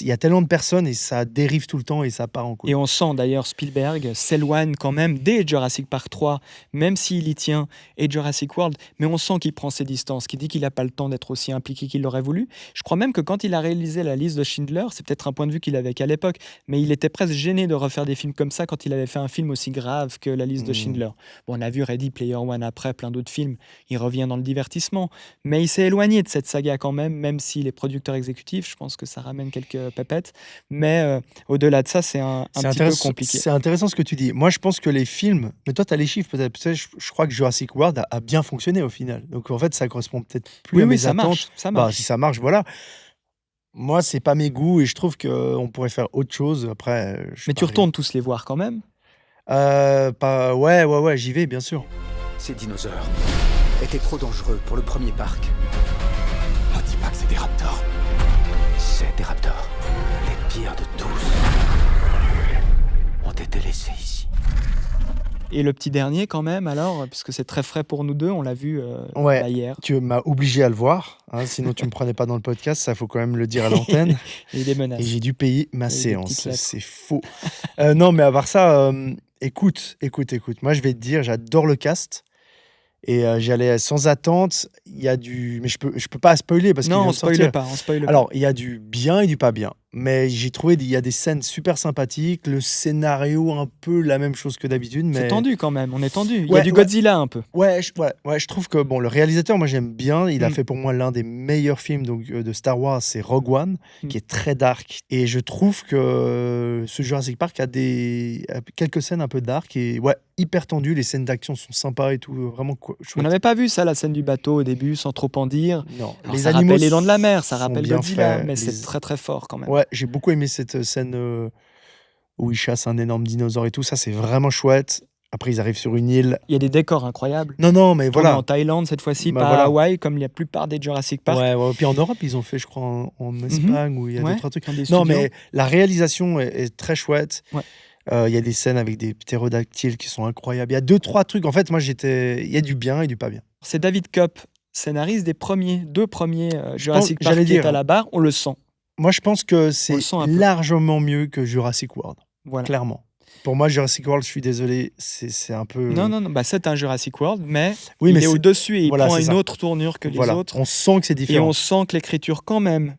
il y a tellement de personnes et ça dérive tout le temps et ça part en couille. Et on sent d'ailleurs Spielberg s'éloigne quand même dès Jurassic Park 3, même s'il y tient, et Jurassic World, mais on sent qu'il prend ses distances, qu'il dit qu'il n'a pas le temps d'être aussi impliqué qu'il l'aurait voulu. Je crois même que quand il a réalisé la liste de Schindler, c'est peut-être un point de vue qu'il avait qu'à l'époque, mais il était presque gêné de refaire des films comme ça quand il avait fait un film aussi grave que la liste de Schindler. Bon, on a vu Ready Player One après, plein d'autres films, il revient dans le divertissement, mais il s'est éloigné de cette saga quand même si les producteurs exécutifs, je pense que ça ramène quelques pépettes, mais au-delà de ça, c'est un petit peu compliqué. C'est intéressant ce que tu dis. Moi, je pense que les films, mais toi, tu as les chiffres peut-être. Tu sais, je crois que Jurassic World a bien fonctionné au final. Donc en fait, ça correspond peut-être plus à mes ça attentes. marche, ça Bah, marche. si ça marche, voilà. Moi, c'est pas mes goûts et je trouve qu'on pourrait faire autre chose. Après, Mais tu retournes tous les voir quand même? Ouais, j'y vais, bien sûr. Ces dinosaures étaient trop dangereux pour le premier parc. Ne dis pas que c'est des raptors. C'est des raptors. Les pires de tous ont été laissés ici. Et le petit dernier quand même, alors, puisque c'est très frais pour nous deux, on l'a vu Ouais, hier. tu m'as obligé à le voir, hein, sinon tu me prenais pas dans le podcast, ça faut quand même le dire à l'antenne. Et des menaces. Et j'ai dû payer ma Et des séance, petites lettres. c'est faux. Non, mais à part ça, écoute. Moi, je vais te dire, j'adore le cast. Et j'y allais sans attente. Il y a du, mais je peux pas spoiler parce qu'il Non, vient on de sortir. spoile pas, on spoile pas. Alors, il y a du bien et du pas bien. mais j'ai trouvé il y a des scènes super sympathiques, le scénario un peu la même chose que d'habitude, C'est mais tendu quand même, on est tendu. Il y a Ouais, du ouais. Godzilla un peu. ouais, je trouve que bon, le réalisateur, moi j'aime bien. Il a Mm. fait pour moi l'un des meilleurs films donc, de Star Wars, c'est Rogue One, Mm. qui est très dark. Et je trouve que ce Jurassic Park a quelques scènes un peu dark et ouais, hyper tendues. Les scènes d'action sont sympas et tout, vraiment On chouette. n'avait pas vu ça, la scène du bateau au début, sans trop en dire. Non, Alors, les ça animaux rappelle les Dents de la Mer, ça sont rappelle bien Godzilla, faits. mais Les- c'est très très fort quand même. Ouais, j'ai beaucoup aimé cette scène où ils chassent un énorme dinosaure et tout. Ça, c'est vraiment chouette. Après, ils arrivent sur une île. Il y a des décors incroyables. Non, mais Tourné voilà. en Thaïlande cette fois-ci, Bah, pas voilà. à Hawaï, comme la plupart des Jurassic Park. Ouais. Puis en Europe, ils ont fait, je crois, en Espagne, où il y a Ouais, deux, trois trucs. dans des Non, studios. mais la réalisation est très chouette. Ouais. Il y a des scènes avec des ptérodactyles qui sont incroyables. Il y a deux, trois trucs. En fait, moi, il y a du bien et du pas bien. C'est David Koepp, scénariste des deux premiers Jurassic Park j'allais qui est dire. à la barre. On le sent. Moi, je pense que le c'est sent un peu. largement mieux que Jurassic World. Voilà. Clairement. Pour moi, Jurassic World, je suis désolé, c'est un peu. Non, bah, c'est un Jurassic World, mais Oui, il mais est au-dessus et il voilà, prend c'est une ça. autre tournure que les Voilà. autres. On sent que c'est Et différent. on sent que l'écriture, quand même,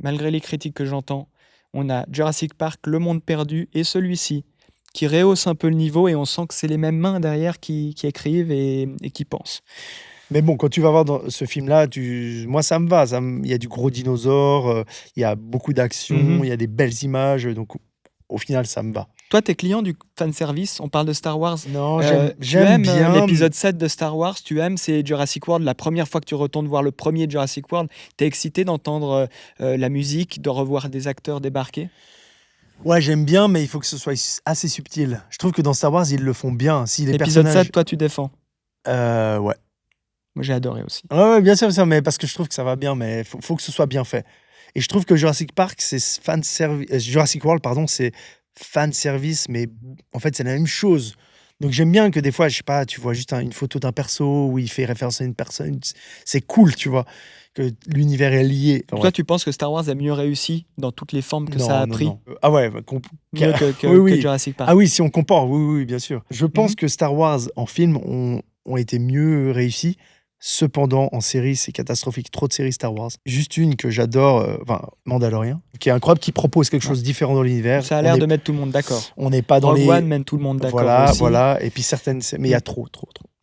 malgré les critiques que j'entends, on a Jurassic Park, Le Monde Perdu et celui-ci, qui rehausse un peu le niveau et on sent que c'est les mêmes mains derrière qui écrivent et qui pensent. Mais bon, quand tu vas voir dans ce film-là, moi, ça me va. Il y a du gros dinosaure, il y a beaucoup d'action, Mhm. il y a des belles images. Donc, au final, ça me va. Toi, t'es client du fanservice, on parle de Star Wars. Non, Tu j'aime aimes bien. l'épisode 7 de Star Wars, tu aimes, c'est Jurassic World. La première fois que tu retournes voir le premier Jurassic World, t'es excité d'entendre la musique, de revoir des acteurs débarquer. Ouais, j'aime bien, mais il faut que ce soit assez subtil. Je trouve que dans Star Wars, ils le font bien. Si les L'épisode personnages. 7, toi, tu défends. Ouais. Moi, j'ai adoré aussi. Ouais, bien sûr, mais parce que je trouve que ça va bien, mais faut que ce soit bien fait. Et je trouve que Jurassic Park, Jurassic World, pardon, c'est fan service, mais en fait, c'est la même chose. Donc j'aime bien que des fois, je sais pas, tu vois juste une photo d'un perso où il fait référence à une personne. C'est cool, tu vois, que l'univers est lié. Enfin, Toi, bref. tu penses que Star Wars a mieux réussi dans toutes les formes que Non, ça a non, pris non. Ah ouais, mieux que Jurassic Park. Ah oui, si on compare, oui, bien sûr. Je pense Mhm. que Star Wars en film ont été mieux réussis. Cependant, en série, c'est catastrophique. Trop de séries Star Wars. Juste une que j'adore, Mandalorian, qui est incroyable, qui propose quelque chose de différent dans l'univers. Ça a l'air de mettre tout le monde d'accord. On n'est pas dans Rogue les. One mène tout le monde d'accord aussi. Voilà. Et puis certaines. Mais il y a trop.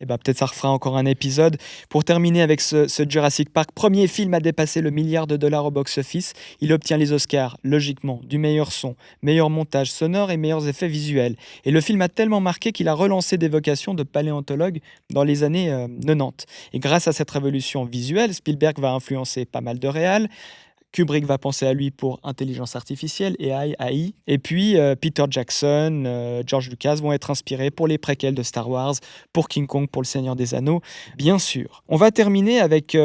Et bah, peut-être ça refera encore un épisode. Pour terminer avec ce Jurassic Park, premier film à dépasser le $1 milliard au box-office. Il obtient les Oscars, logiquement, du meilleur son, meilleur montage sonore et meilleurs effets visuels. Et le film a tellement marqué qu'il a relancé des vocations de paléontologue dans les années 90. Et grâce à cette révolution visuelle, Spielberg va influencer pas mal de réals. Kubrick va penser à lui pour intelligence artificielle et AI. Et puis Peter Jackson, George Lucas vont être inspirés pour les préquels de Star Wars, pour King Kong, pour Le Seigneur des Anneaux, bien sûr. On va terminer avec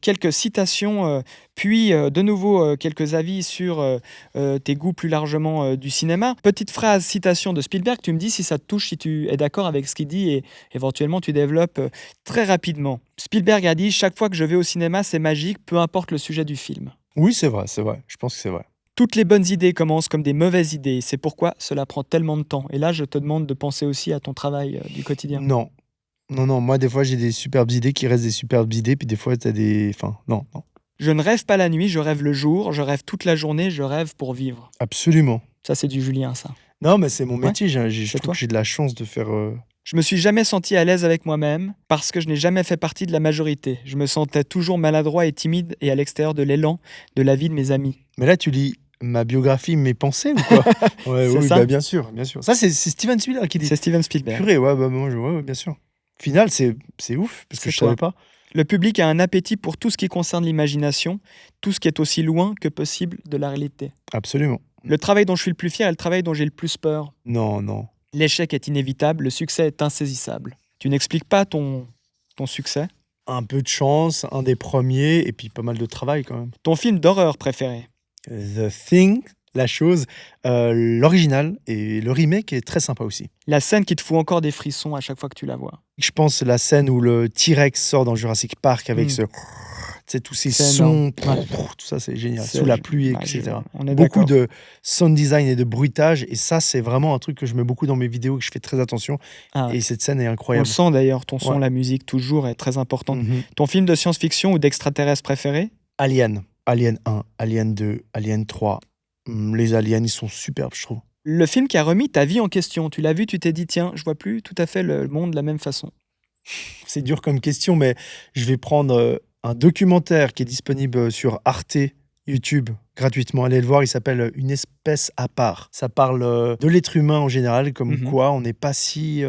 quelques citations, puis de nouveau quelques avis sur tes goûts plus largement du cinéma. Petite phrase, citation de Spielberg, tu me dis si ça te touche, si tu es d'accord avec ce qu'il dit et éventuellement tu développes très rapidement. Spielberg a dit « Chaque fois que je vais au cinéma, c'est magique, peu importe le sujet du film ». Oui, c'est vrai. Je pense que c'est vrai. Toutes les bonnes idées commencent comme des mauvaises idées. C'est pourquoi cela prend tellement de temps. Et là, je te demande de penser aussi à ton travail du quotidien. Non. Moi, des fois, j'ai des superbes idées qui restent des superbes idées, puis des fois, t'as des. Enfin, non. Je ne rêve pas la nuit, je rêve le jour. Je rêve toute la journée, je rêve pour vivre. Absolument. Ça, c'est du Julien, ça. Non, mais c'est mon Ouais, métier. Je c'est trouve toi. que j'ai de la chance de faire. Je me suis jamais senti à l'aise avec moi-même parce que je n'ai jamais fait partie de la majorité. Je me sentais toujours maladroit et timide et à l'extérieur de l'élan de la vie de mes amis. Mais là, tu lis ma biographie, mes pensées ou quoi? Ouais, C'est oui, ça. bah, bien sûr. Ça, c'est Steven Spielberg qui dit. C'est Steven Spielberg. Purée, ouais, moi, ouais, bien sûr. Final, c'est ouf, parce que C'est je toi. savais pas. Le public a un appétit pour tout ce qui concerne l'imagination, tout ce qui est aussi loin que possible de la réalité. Absolument. Le travail dont je suis le plus fier est le travail dont j'ai le plus peur. Non. L'échec est inévitable, le succès est insaisissable. Tu n'expliques pas ton succès. Un peu de chance, un des premiers, et puis pas mal de travail quand même. Ton film d'horreur préféré. The Thing, la chose, l'original et le remake est très sympa aussi. La scène qui te fout encore des frissons à chaque fois que tu la vois. Je pense la scène où le T-Rex sort dans Jurassic Park avec tous ces C'est sons, énorme. Ouais. tout ça c'est génial, C'est- sous la pluie, Ouais, etc. on est Beaucoup d'accord. de sound design et de bruitage, et ça c'est vraiment un truc que je mets beaucoup dans mes vidéos, que je fais très attention, Ah ouais. et cette scène est On le incroyable. sent d'ailleurs, ton son, Ouais. la musique, toujours est très importante. Mhm. Ton film de science-fiction ou d'extraterrestre préféré. Alien 1, Alien 2, Alien 3, Les aliens, ils sont superbes, je trouve. Le film qui a remis ta vie en question, tu l'as vu, tu t'es dit, tiens, je vois plus tout à fait le monde de la même façon. C'est dur comme question, mais je vais prendre un documentaire qui est disponible sur Arte, YouTube, gratuitement. Allez le voir, il s'appelle Une espèce à part. Ça parle de l'être humain en général, comme quoi on n'est pas si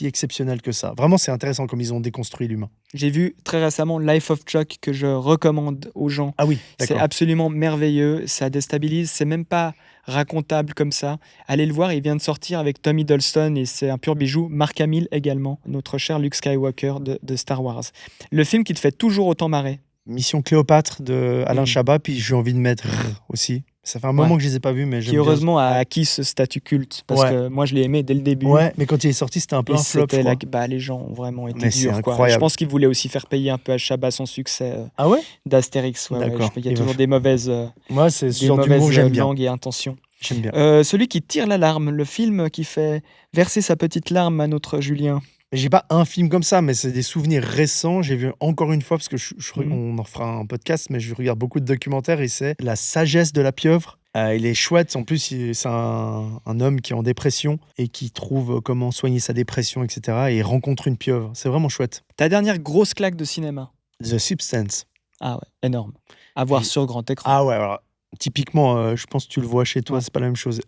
exceptionnel que ça. Vraiment, c'est intéressant comme ils ont déconstruit l'humain. J'ai vu très récemment Life of Chuck que je recommande aux gens. Ah oui, C'est d'accord. absolument merveilleux, ça déstabilise, c'est même pas racontable comme ça. Allez le voir, il vient de sortir avec Tom Hiddleston et c'est un pur bijou. Mark Hamill également, notre cher Luke Skywalker de Star Wars. Le film qui te fait toujours autant marrer. Mission Cléopâtre de Alain Chabat, puis j'ai envie de mettre aussi. Ça fait un moment Ouais. que je les ai pas vus, mais j'aime Qui heureusement bien. a acquis ce statut culte, parce Ouais. que moi je l'ai aimé dès le début. Ouais, mais quand il est sorti, c'était un peu Et un flop, je c'était crois. les gens ont vraiment été Mais c'est durs. Quoi. incroyable. Je pense qu'ils voulaient aussi faire payer un peu à Chabat son succès Ah ouais? d'Astérix. Ouais, D'accord. il y a Il va toujours f- des mauvaises, Moi, c'est ce des genre d'humour, mauvaises j'aime bien. langues et intentions. J'aime bien. Celui qui tire l'alarme, le film qui fait verser sa petite larme à notre Julien. J'ai pas un film comme ça, mais c'est des souvenirs récents. J'ai vu encore une fois, parce que Mhm. on en fera un podcast, mais je regarde beaucoup de documentaires et c'est La sagesse de la pieuvre. Il est chouette. En plus, c'est un homme qui est en dépression et qui trouve comment soigner sa dépression, etc. Et il rencontre une pieuvre. C'est vraiment chouette. Ta dernière grosse claque de cinéma. The Substance. Ah ouais, énorme. À voir sur grand écran. Ah ouais, alors, typiquement, je pense que tu le vois chez toi, c'est pas la même chose.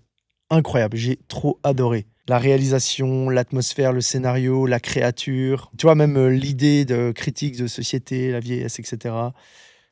Incroyable, j'ai trop adoré. La réalisation, l'atmosphère, le scénario, la créature. Tu vois, même l'idée de critique de société, la vieillesse, etc.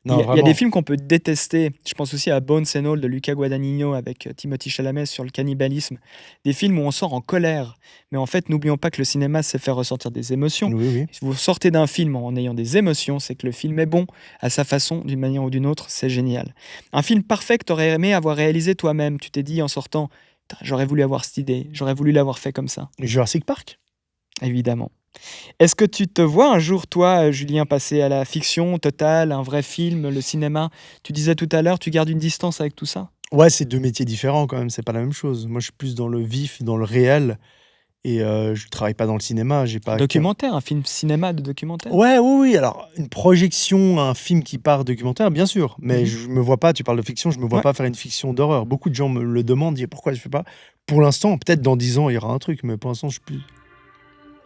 Non, Il y a vraiment. des films qu'on peut détester. Je pense aussi à Bones and All de Luca Guadagnino avec Timothée Chalamet sur le cannibalisme. Des films où on sort en colère. Mais en fait, n'oublions pas que le cinéma, c'est faire ressentir des émotions. Oui, oui. Si vous sortez d'un film en ayant des émotions, c'est que le film est bon à sa façon, d'une manière ou d'une autre. C'est génial. Un film parfait que tu aurais aimé avoir réalisé toi-même. Tu t'es dit en sortant, putain, j'aurais voulu avoir cette idée, j'aurais voulu l'avoir fait comme ça. Jurassic Park. Évidemment. Est-ce que tu te vois un jour, toi, Julien, passer à la fiction totale, un vrai film, le cinéma? Tu disais tout à l'heure, tu gardes une distance avec tout ça? Ouais, c'est deux métiers différents quand même, c'est pas la même chose. Moi, je suis plus dans le vif, dans le réel. Et je travaille pas dans le cinéma. J'ai pas. Documentaire, un film cinéma de documentaire? Ouais, oui. Alors, une projection, un film qui part documentaire, bien sûr. Mais je me vois pas, tu parles de fiction, je me vois pas faire une fiction d'horreur. Beaucoup de gens me le demandent, disent pourquoi je fais pas. Pour l'instant, peut-être dans 10 ans, il y aura un truc, mais pour l'instant, je suis plus.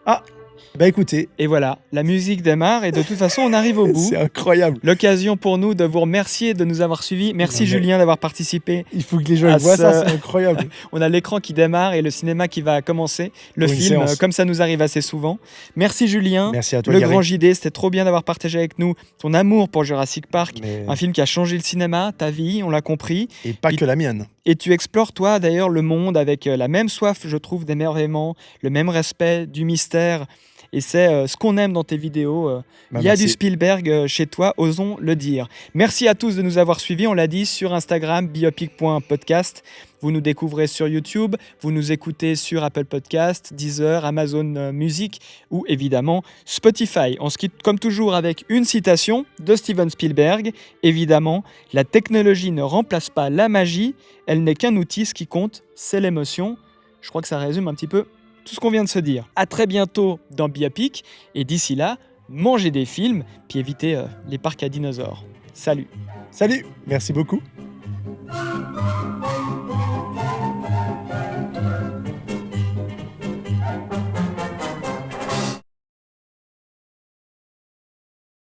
Ah! Bah écoutez. Et voilà, la musique démarre et de toute façon, on arrive au bout. C'est incroyable. L'occasion pour nous de vous remercier de nous avoir suivis. Merci Non, mais Julien d'avoir participé. Il faut que les gens voient ça, c'est incroyable. On a l'écran qui démarre et le cinéma qui va commencer. Le Pour une film, séance. comme ça nous arrive assez souvent. Merci Julien. Merci à toi, Le Gary. Grand JD, c'était trop bien d'avoir partagé avec nous ton amour pour Jurassic Park. Mais- Un film qui a changé le cinéma, ta vie, on l'a compris. Et pas que la mienne. Et tu explores, toi, d'ailleurs, le monde avec la même soif, je trouve, d'émerveillement, le même respect, du mystère. Et c'est ce qu'on aime dans tes vidéos. Bah, Il y a merci. du Spielberg chez toi, osons le dire. Merci à tous de nous avoir suivis. On l'a dit sur Instagram, biopic.podcast. Vous nous découvrez sur YouTube, vous nous écoutez sur Apple Podcast, Deezer, Amazon Music ou évidemment Spotify. On se quitte comme toujours avec une citation de Steven Spielberg. Évidemment, la technologie ne remplace pas la magie, elle n'est qu'un outil, ce qui compte, c'est l'émotion. Je crois que ça résume un petit peu tout ce qu'on vient de se dire. À très bientôt dans Biopic et d'ici là, mangez des films puis évitez les parcs à dinosaures. Salut. Salut, merci beaucoup.